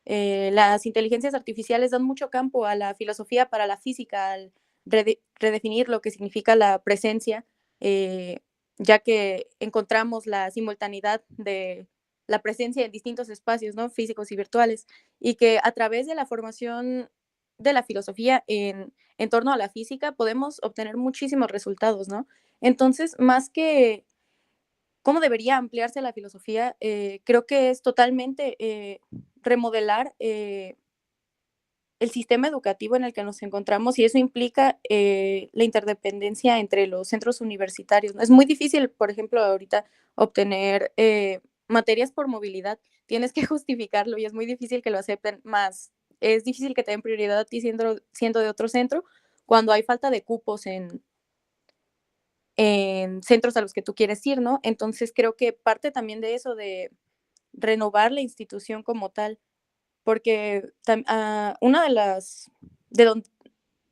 Speaker 3: Las inteligencias artificiales dan mucho campo a la filosofía para la física, al redefinir lo que significa la presencia, eh, ya que encontramos la simultaneidad de la presencia en distintos espacios, ¿no? Físicos y virtuales, y que a través de la formación de la filosofía en torno a la física podemos obtener muchísimos resultados, ¿no? Entonces, más que cómo debería ampliarse la filosofía, creo que es totalmente remodelar el sistema educativo en el que nos encontramos, y eso implica la interdependencia entre los centros universitarios, ¿no? Es muy difícil, por ejemplo, ahorita obtener materias por movilidad. Tienes que justificarlo y es muy difícil que lo acepten, más es difícil que te den prioridad a ti siendo de otro centro cuando hay falta de cupos en centros a los que tú quieres ir, ¿no? Entonces creo que parte también de eso, de renovar la institución como tal, porque una de las, de don,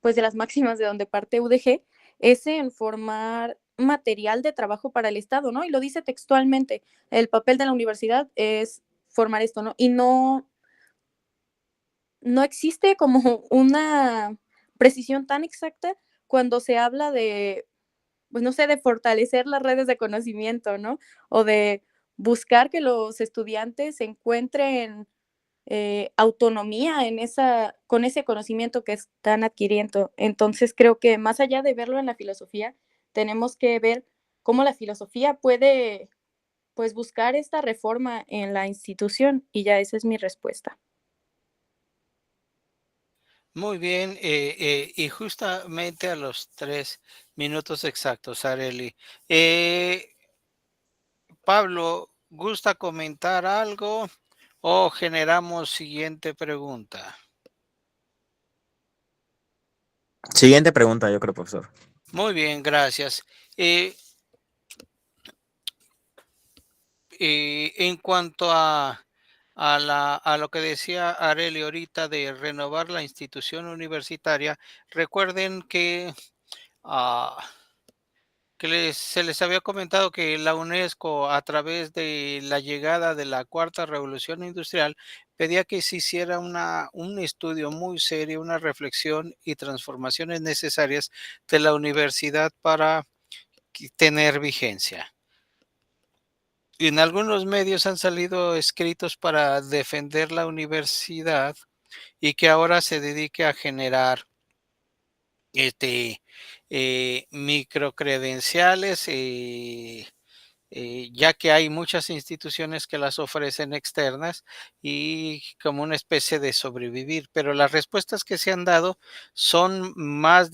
Speaker 3: pues de las máximas de donde parte UDG es en formar material de trabajo para el Estado, ¿no? Y lo dice textualmente, el papel de la universidad es formar esto, ¿no? Y no existe como una precisión tan exacta cuando se habla de, pues no sé, de fortalecer las redes de conocimiento, ¿no? O de buscar que los estudiantes encuentren autonomía con ese conocimiento que están adquiriendo. Entonces creo que más allá de verlo en la filosofía, tenemos que ver cómo la filosofía puede, pues, buscar esta reforma en la institución, y ya esa es mi respuesta.
Speaker 1: Muy bien, y justamente a los 3 minutos exactos, Areli. Pablo, ¿gusta comentar algo o generamos siguiente pregunta?
Speaker 5: Siguiente pregunta, yo creo, profesor.
Speaker 1: Muy bien, gracias. Eh, en cuanto a lo que decía Areli ahorita de renovar la institución universitaria, recuerden ah, que se les había comentado que la UNESCO, a través de la llegada de la cuarta revolución industrial, pedía que se hiciera un estudio muy serio, una reflexión y transformaciones necesarias de la universidad para tener vigencia. Y en algunos medios han salido escritos para defender la universidad y que ahora se dedique a generar este, microcredenciales, ya que hay muchas instituciones que las ofrecen externas y como una especie de sobrevivir, pero las respuestas que se han dado son más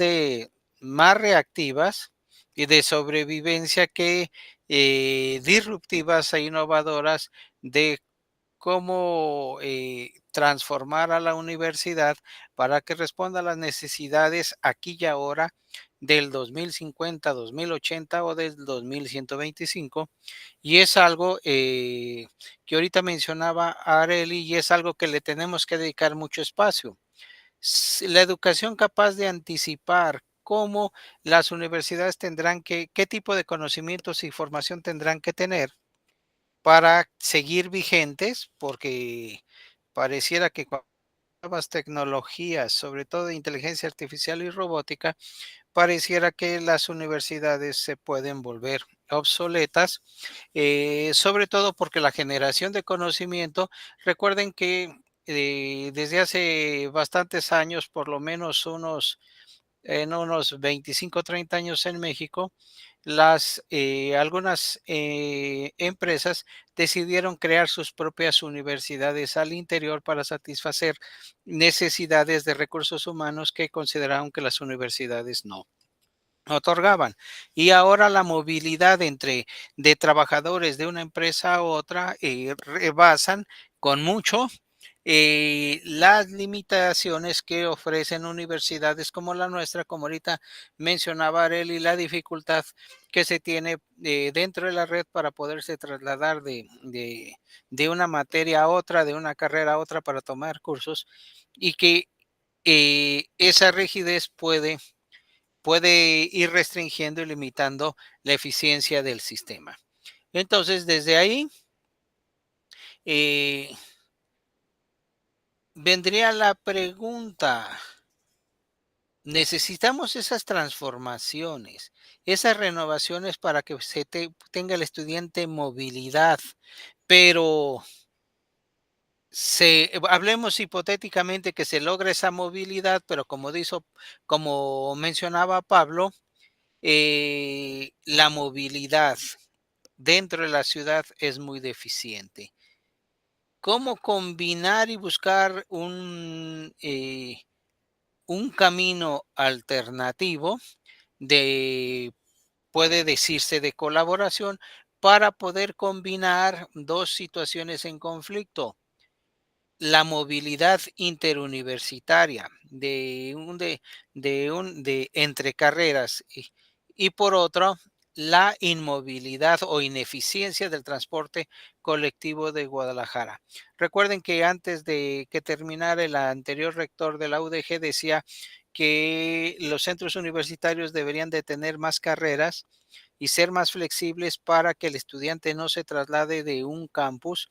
Speaker 1: reactivas y de sobrevivencia que disruptivas e innovadoras de cómo transformar a la universidad para que responda a las necesidades aquí y ahora del 2050, 2080 o del 2125. Y es algo que ahorita mencionaba Areli y es algo que le tenemos que dedicar mucho espacio. La educación capaz de anticipar cómo las universidades tendrán qué tipo de conocimientos y formación tendrán que tener para seguir vigentes, porque pareciera que con nuevas tecnologías, sobre todo de inteligencia artificial y robótica, pareciera que las universidades se pueden volver obsoletas, sobre todo porque la generación de conocimiento, recuerden que desde hace bastantes años, por lo menos unos 25 o 30 años en México, algunas empresas decidieron crear sus propias universidades al interior para satisfacer necesidades de recursos humanos que consideraron que las universidades no otorgaban. Y ahora la movilidad de trabajadores de una empresa a otra rebasan con mucho las limitaciones que ofrecen universidades como la nuestra, como ahorita mencionaba Arely, la dificultad que se tiene dentro de la red para poderse trasladar de una materia a otra, de una carrera a otra para tomar cursos y que esa rigidez puede ir restringiendo y limitando la eficiencia del sistema. Entonces, desde ahí vendría la pregunta, necesitamos esas transformaciones, esas renovaciones para que tenga el estudiante movilidad, pero hablemos hipotéticamente que se logra esa movilidad, pero como mencionaba Pablo, la movilidad dentro de la ciudad es muy deficiente. ¿Cómo combinar y buscar un camino alternativo puede decirse de colaboración para poder combinar dos situaciones en conflicto? La movilidad interuniversitaria entre carreras y por otro, la inmovilidad o ineficiencia del transporte colectivo de Guadalajara. Recuerden que antes de que terminara el anterior rector de la UDG decía que los centros universitarios deberían de tener más carreras y ser más flexibles para que el estudiante no se traslade de un campus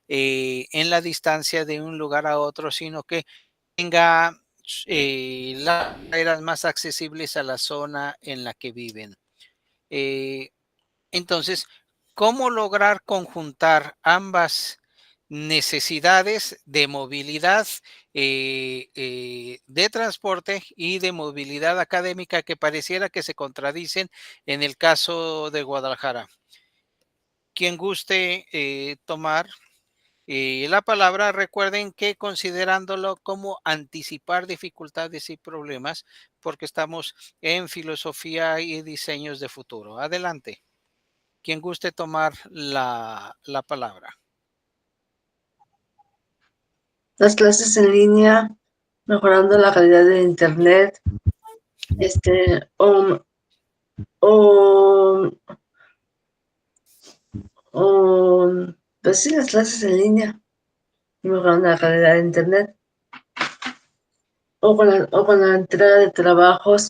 Speaker 1: en la distancia de un lugar a otro, sino que tenga las carreras más accesibles a la zona en la que viven. Entonces, ¿cómo lograr conjuntar ambas necesidades de movilidad, de transporte y de movilidad académica que pareciera que se contradicen en el caso de Guadalajara? Quien guste tomar la palabra, recuerden que considerándolo como anticipar dificultades y problemas, porque estamos en filosofía y diseños de futuro. Adelante. Quien guste tomar la palabra.
Speaker 4: Las clases en línea, mejorando la calidad de internet, pues sí, las clases en línea, mejorando la calidad de internet, o con la entrega de trabajos.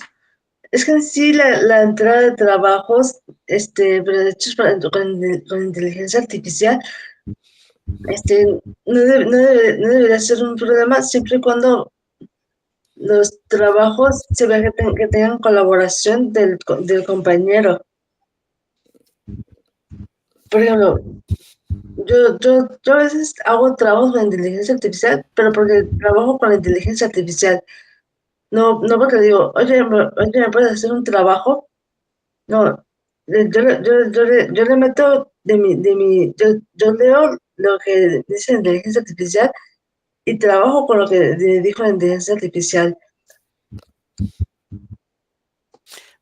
Speaker 4: Es que en sí la entrega de trabajos, pero de hecho con inteligencia artificial, no debería ser un problema siempre y cuando los trabajos se vea que tengan colaboración del compañero. Por ejemplo, yo a veces hago trabajos con inteligencia artificial, pero porque trabajo con la inteligencia artificial. No porque digo, oye, ¿me puedes hacer un trabajo? No, yo le meto yo leo lo que dice la inteligencia artificial y trabajo con lo que dijo la inteligencia artificial.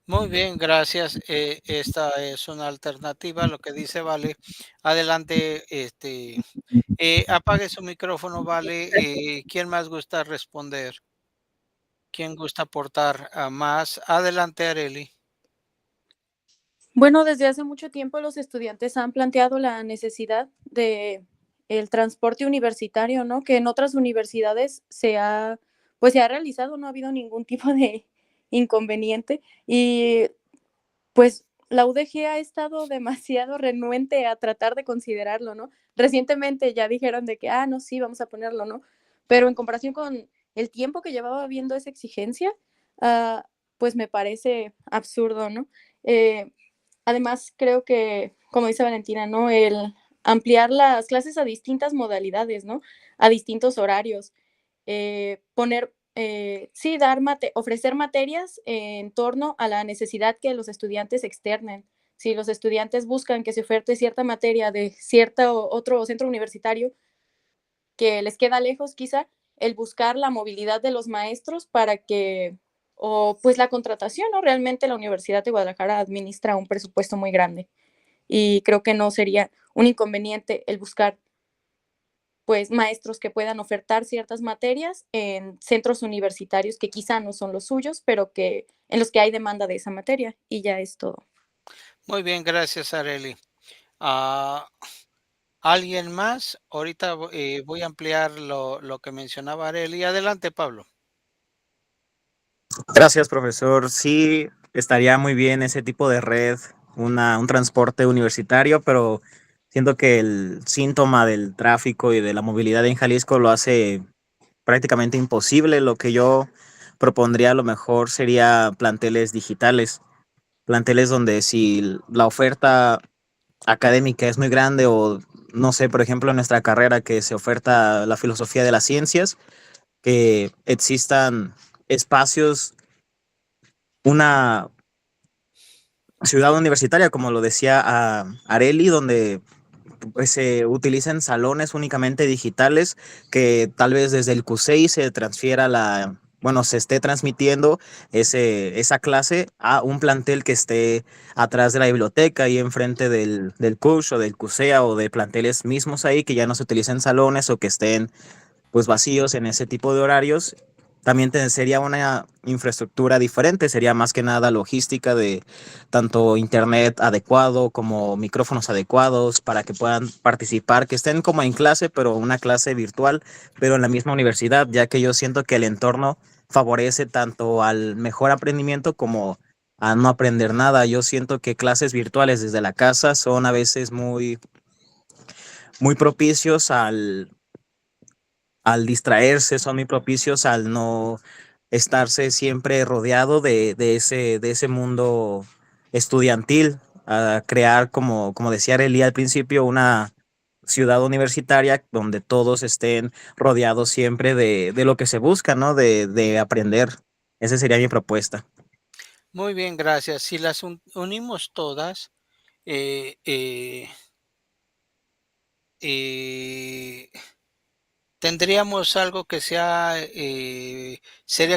Speaker 1: Muy bien, gracias. Esta es una alternativa, lo que dice Vale. Adelante, apague su micrófono, Vale. ¿Quién más gusta responder? ¿Quién gusta aportar a más? Adelante, Areli.
Speaker 3: Bueno, desde hace mucho tiempo los estudiantes han planteado la necesidad de el transporte universitario, ¿no? Que en otras universidades pues se ha realizado, no ha habido ningún tipo de inconveniente. Y pues la UDG ha estado demasiado renuente a tratar de considerarlo, ¿no? Recientemente ya dijeron de que, no, sí, vamos a ponerlo, ¿no? Pero en comparación con el tiempo que llevaba viendo esa exigencia, pues me parece absurdo, ¿no? Eh, Además, creo que, como dice Valentina, ¿no? El ampliar las clases a distintas modalidades, ¿no? A distintos horarios. Sí, ofrecer materias en torno a la necesidad que los estudiantes externen. Si los estudiantes buscan que se oferte cierta materia de cierto otro centro universitario que les queda lejos, quizá, el buscar la movilidad de los maestros para que, o pues la contratación, ¿no? Realmente la Universidad de Guadalajara administra un presupuesto muy grande y creo que no sería un inconveniente el buscar pues maestros que puedan ofertar ciertas materias en centros universitarios que quizá no son los suyos, pero que en los que hay demanda de esa materia y ya es todo.
Speaker 1: Muy bien, gracias, Areli. Ah, ¿Alguien más? Ahorita voy a ampliar lo que mencionaba Areli. Adelante, Pablo.
Speaker 5: Gracias, profesor. Sí, estaría muy bien ese tipo de red, un transporte universitario, pero siento que el síntoma del tráfico y de la movilidad en Jalisco lo hace prácticamente imposible. Lo que yo propondría a lo mejor sería planteles digitales, planteles donde si la oferta académica es muy grande o no sé, por ejemplo, en nuestra carrera que se oferta la filosofía de las ciencias, que existan espacios, una ciudad universitaria, como lo decía Areli, donde pues se utilizan salones únicamente digitales, que tal vez desde el CUSEI se transfiera bueno, se esté transmitiendo esa clase a un plantel que esté atrás de la biblioteca y enfrente del CUSH o del CUSEA o de planteles mismos ahí que ya no se utilicen salones o que estén pues vacíos en ese tipo de horarios. También sería una infraestructura diferente, sería más que nada logística de tanto internet adecuado como micrófonos adecuados para que puedan participar, que estén como en clase, pero una clase virtual, pero en la misma universidad, ya que yo siento que el entorno favorece tanto al mejor aprendimiento como a no aprender nada. Yo siento que clases virtuales desde la casa son a veces muy propicios al distraerse, son muy propicios al no estarse siempre rodeado de ese mundo estudiantil, a crear, como decía Arely al principio, una ciudad universitaria donde todos estén rodeados siempre de lo que se busca, ¿no? De aprender. Esa sería mi propuesta.
Speaker 1: Muy bien, gracias. Si las unimos todas, eh, eh, eh, tendríamos algo que sería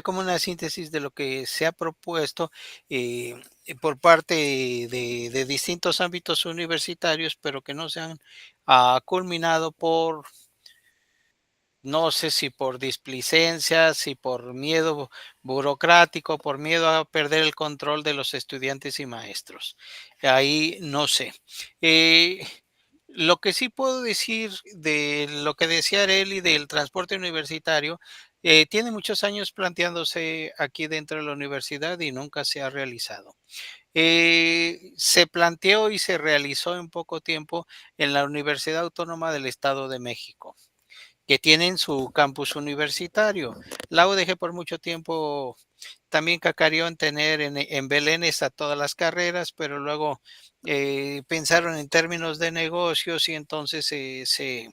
Speaker 1: como una síntesis de lo que se ha propuesto por parte de distintos ámbitos universitarios, pero que no se han culminado por, no sé si por displicencia, si por miedo burocrático, por miedo a perder el control de los estudiantes y maestros. Ahí no sé. Eh, lo que sí puedo decir de lo que decía Areli del transporte universitario, tiene muchos años planteándose aquí dentro de la universidad y nunca se ha realizado. Se planteó y se realizó en poco tiempo en la Universidad Autónoma del Estado de México, que tienen su campus universitario. La UDG por mucho tiempo también cacareó en tener en Belénes a todas las carreras, pero luego pensaron en términos de negocios y entonces se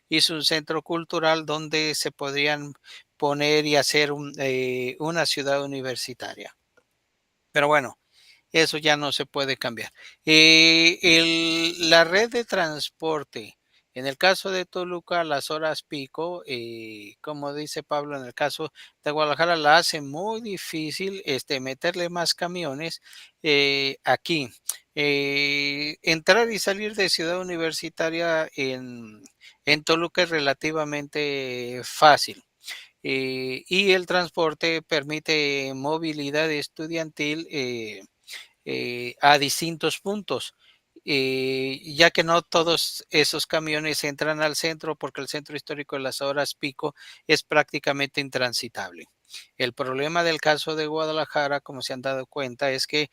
Speaker 1: hizo un centro cultural donde se podrían poner y hacer una ciudad universitaria. Pero bueno, eso ya no se puede cambiar. La red de transporte En el caso de Toluca, las horas pico, como dice Pablo, en el caso de Guadalajara, la hace muy difícil meterle más camiones aquí. Entrar y salir de Ciudad Universitaria en Toluca es relativamente fácil. Y el transporte permite movilidad estudiantil a distintos puntos, ya que no todos esos camiones entran al centro porque el centro histórico de las horas pico es prácticamente intransitable. El problema del caso de Guadalajara, como se han dado cuenta, es que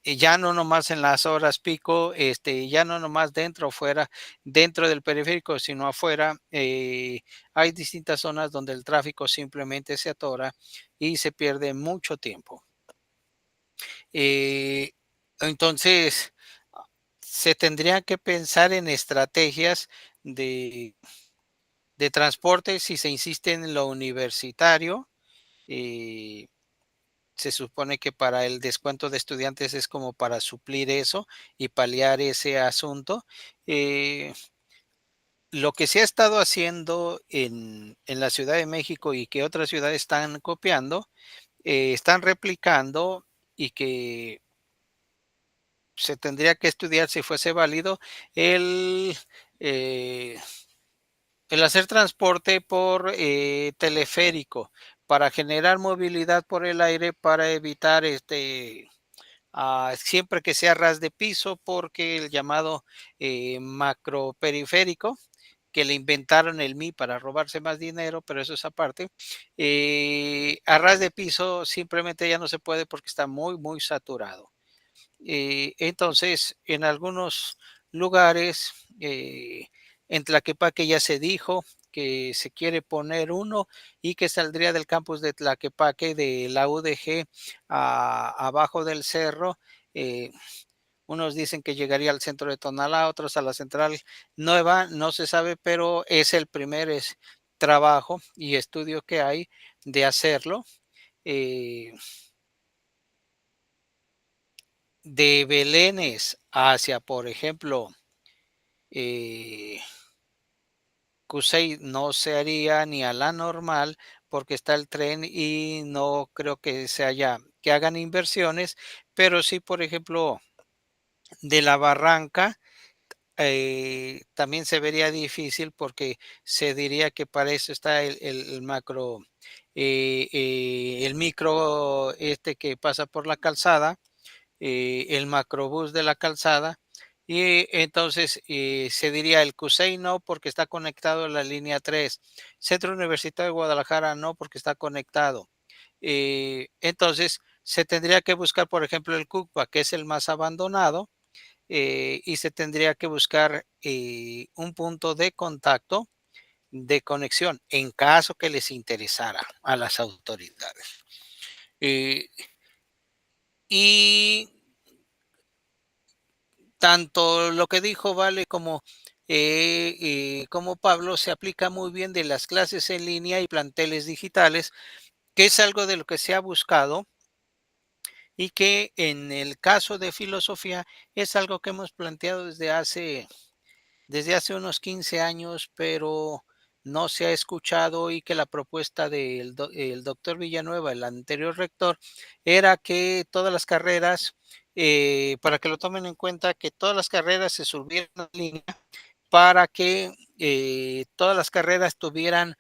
Speaker 1: ya no nomás en las horas pico, ya no nomás dentro o fuera, dentro del periférico, sino afuera, hay distintas zonas donde el tráfico simplemente se atora y se pierde mucho tiempo. Entonces, se tendría que pensar en estrategias de, de transporte si se insiste en lo universitario. Se supone que para el descuento de estudiantes es como para suplir eso y paliar ese asunto. Lo que se ha estado haciendo en la Ciudad de México y que otras ciudades están copiando, están replicando y que se tendría que estudiar si fuese válido el, eh, el hacer transporte por teleférico para generar movilidad por el aire para evitar siempre que sea ras de piso, porque el llamado macroperiférico, que le inventaron el MI para robarse más dinero, pero eso es aparte, a ras de piso simplemente ya no se puede porque está muy, muy saturado. Entonces, en algunos lugares, en Tlaquepaque ya se dijo que se quiere poner uno y que saldría del campus de Tlaquepaque de la UDG abajo del cerro. eh, Unos dicen que llegaría al centro de Tonalá, otros a la central nueva, no se sabe, pero es el primer trabajo y estudio que hay de hacerlo. Eh, de Belénes hacia, por ejemplo, Cusey no se haría ni a la normal porque está el tren y no creo que que hagan inversiones, pero sí, por ejemplo, de la Barranca también se vería difícil porque se diría que para eso está el macro, el micro que pasa por la calzada, el macrobús de la calzada, y entonces se diría el CUSEI no porque está conectado a la línea 3, Centro Universitario de Guadalajara no porque está conectado. Entonces se tendría que buscar, por ejemplo, el CUCPA, que es el más abandonado, y se tendría que buscar un punto de contacto, de conexión, en caso que les interesara a las autoridades. Eh, y tanto lo que dijo Vale como Pablo se aplica muy bien de las clases en línea y planteles digitales, que es algo de lo que se ha buscado y que en el caso de filosofía es algo que hemos planteado desde hace unos 15 años, pero no se ha escuchado y que la propuesta del el doctor Villanueva, el anterior rector, era que todas las carreras, para que lo tomen en cuenta, que todas las carreras se subieran en línea para que todas las carreras tuvieran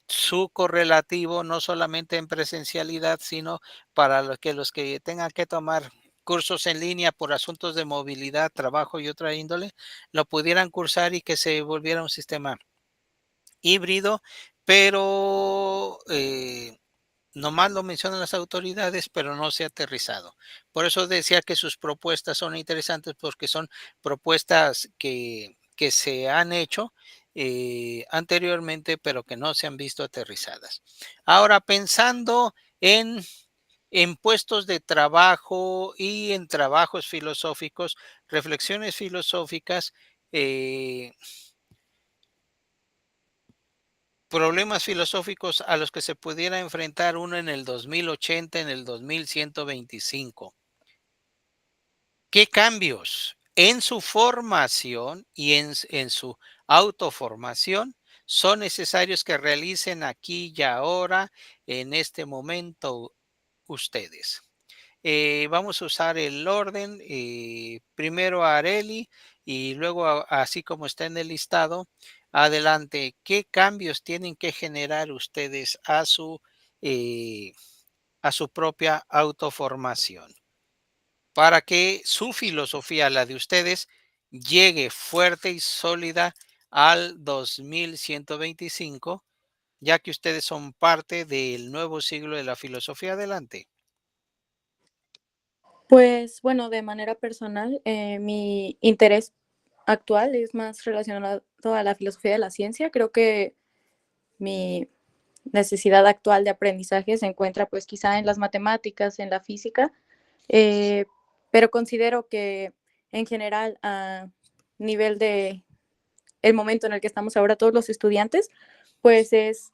Speaker 1: su correlativo, no solamente en presencialidad, sino para los que tengan que tomar cursos en línea por asuntos de movilidad, trabajo y otra índole, lo pudieran cursar y que se volviera un sistema híbrido, pero nomás lo mencionan las autoridades, pero no se ha aterrizado. Por eso decía que sus propuestas son interesantes porque son propuestas que se han hecho anteriormente, pero que no se han visto aterrizadas. Ahora, pensando en puestos de trabajo y en trabajos filosóficos, reflexiones filosóficas, eh, problemas filosóficos a los que se pudiera enfrentar uno en el 2080, en el 2125. ¿Qué cambios en su formación y en su autoformación son necesarios que realicen aquí y ahora, en este momento, ustedes. Vamos a usar el orden, primero a Areli y luego así como está en el listado, adelante. ¿Qué cambios tienen que generar ustedes eh, a su propia autoformación para que su filosofía, la de ustedes, llegue fuerte y sólida al 2125, ya que ustedes son parte del nuevo siglo de la filosofía? Adelante.
Speaker 3: Pues bueno, de manera personal, mi interés actual es más relacionado a la filosofía de la ciencia. Creo que mi necesidad actual de aprendizaje se encuentra pues quizá en las matemáticas, en la física, eh, pero considero que en general a nivel de el momento en el que estamos ahora todos los estudiantes, pues es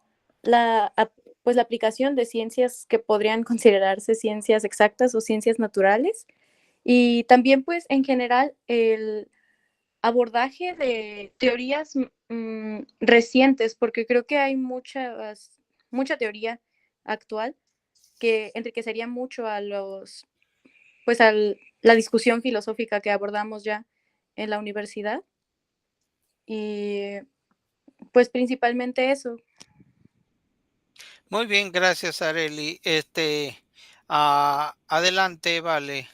Speaker 3: pues la aplicación de ciencias que podrían considerarse ciencias exactas o ciencias naturales. Y también pues en general el abordaje de teorías recientes, porque creo que hay mucha teoría actual que enriquecería mucho pues la discusión filosófica que abordamos ya en la universidad. Y pues principalmente eso.
Speaker 1: Muy bien, gracias, Areli. Adelante, vale.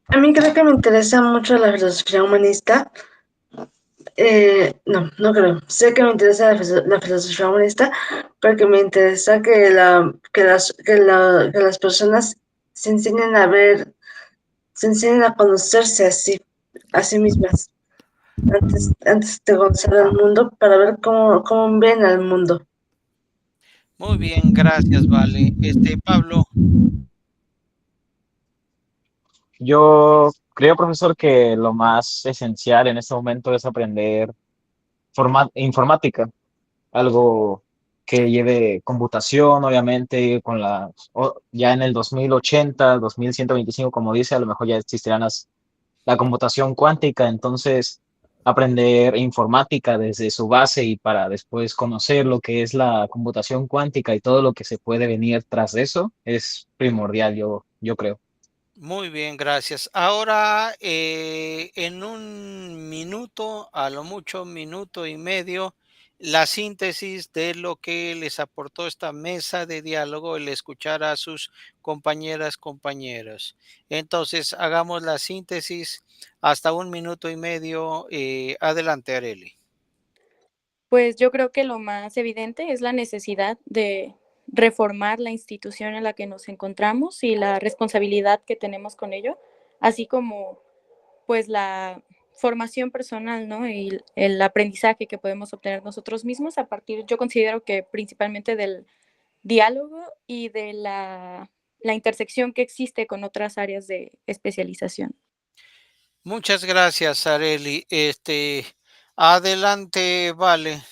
Speaker 4: A mí creo que me interesa mucho la filosofía humanista. No creo. Sé que me interesa la filosofía humanista, porque me interesa que las personas se enseñen a ver, se enseñen a conocerse a sí mismas, antes de conocer al mundo, para ver cómo ven al mundo.
Speaker 1: Muy bien, gracias, vale. Pablo.
Speaker 5: Yo creo, profesor, que lo más esencial en este momento es aprender informática, algo que lleve computación, obviamente, ya en el 2080, 2125, como dice, a lo mejor ya existirán la computación cuántica, entonces aprender informática desde su base y para después conocer lo que es la computación cuántica y todo lo que se puede venir tras de eso es primordial, yo creo.
Speaker 1: Muy bien, gracias. Ahora, en un minuto, a lo mucho minuto y medio, la síntesis de lo que les aportó esta mesa de diálogo, el escuchar a sus compañeros. Entonces, hagamos la síntesis hasta un minuto y medio. Adelante, Areli.
Speaker 3: Pues yo creo que lo más evidente es la necesidad de reformar la institución en la que nos encontramos y la responsabilidad que tenemos con ello, así como pues la formación personal, ¿no? Y el aprendizaje que podemos obtener nosotros mismos a partir, yo considero que principalmente del diálogo y de la intersección que existe con otras áreas de especialización.
Speaker 1: Muchas gracias, Areli. Adelante, vale.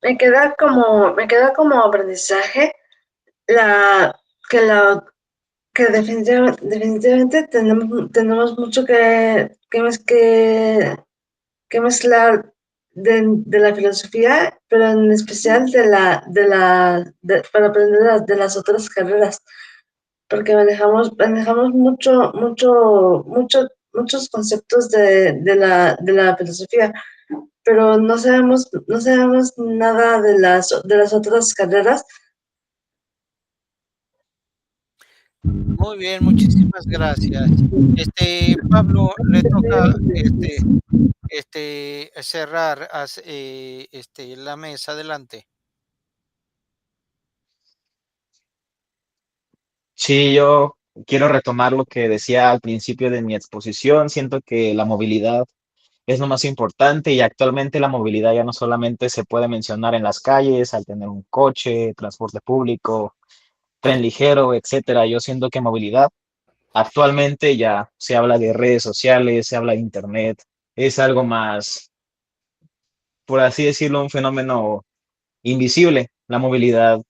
Speaker 4: Me queda como aprendizaje la, que la definitivamente tenemos mucho que mezclar de la filosofía, pero en especial para aprender de las otras carreras, porque manejamos muchos conceptos de la filosofía, pero no sabemos nada de las otras carreras.
Speaker 1: Muy bien, muchísimas gracias. Pablo, le toca cerrar la mesa. Adelante.
Speaker 5: Sí, yo quiero retomar lo que decía al principio de mi exposición. Siento que la movilidad es lo más importante y actualmente la movilidad ya no solamente se puede mencionar en las calles, al tener un coche, transporte público, tren ligero, etcétera. Yo siento que movilidad actualmente ya se habla de redes sociales, se habla de internet, es algo más, por así decirlo, un fenómeno invisible, la movilidad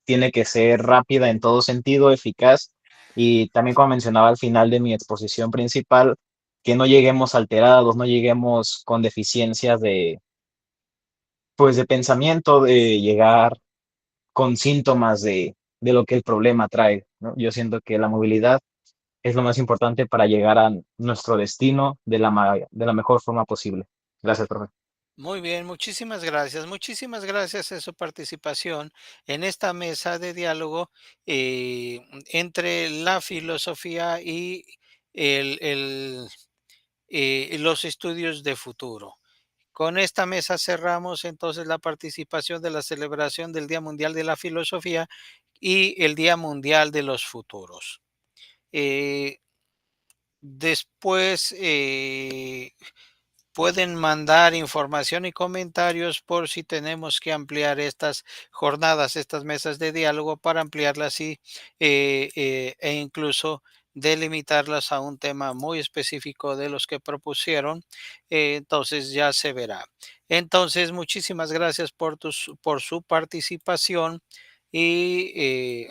Speaker 5: tiene que ser rápida en todo sentido, eficaz, y también como mencionaba al final de mi exposición principal, que no lleguemos alterados, no lleguemos con deficiencias de, pues, de pensamiento, de llegar con síntomas de lo que el problema trae, ¿no? Yo siento que la movilidad es lo más importante para llegar a nuestro destino de la mejor forma posible. Gracias, profe.
Speaker 1: Muy bien, muchísimas gracias. Muchísimas gracias a su participación en esta mesa de diálogo entre la filosofía y el, el, los estudios de futuro. Con esta mesa cerramos entonces la participación de la celebración del Día Mundial de la Filosofía y el Día Mundial de los Futuros. Eh, después pueden mandar información y comentarios por si tenemos que ampliar estas jornadas, estas mesas de diálogo para ampliarlas e incluso delimitarlas a un tema muy específico de los que propusieron. Entonces ya se verá. Entonces, muchísimas gracias por su participación y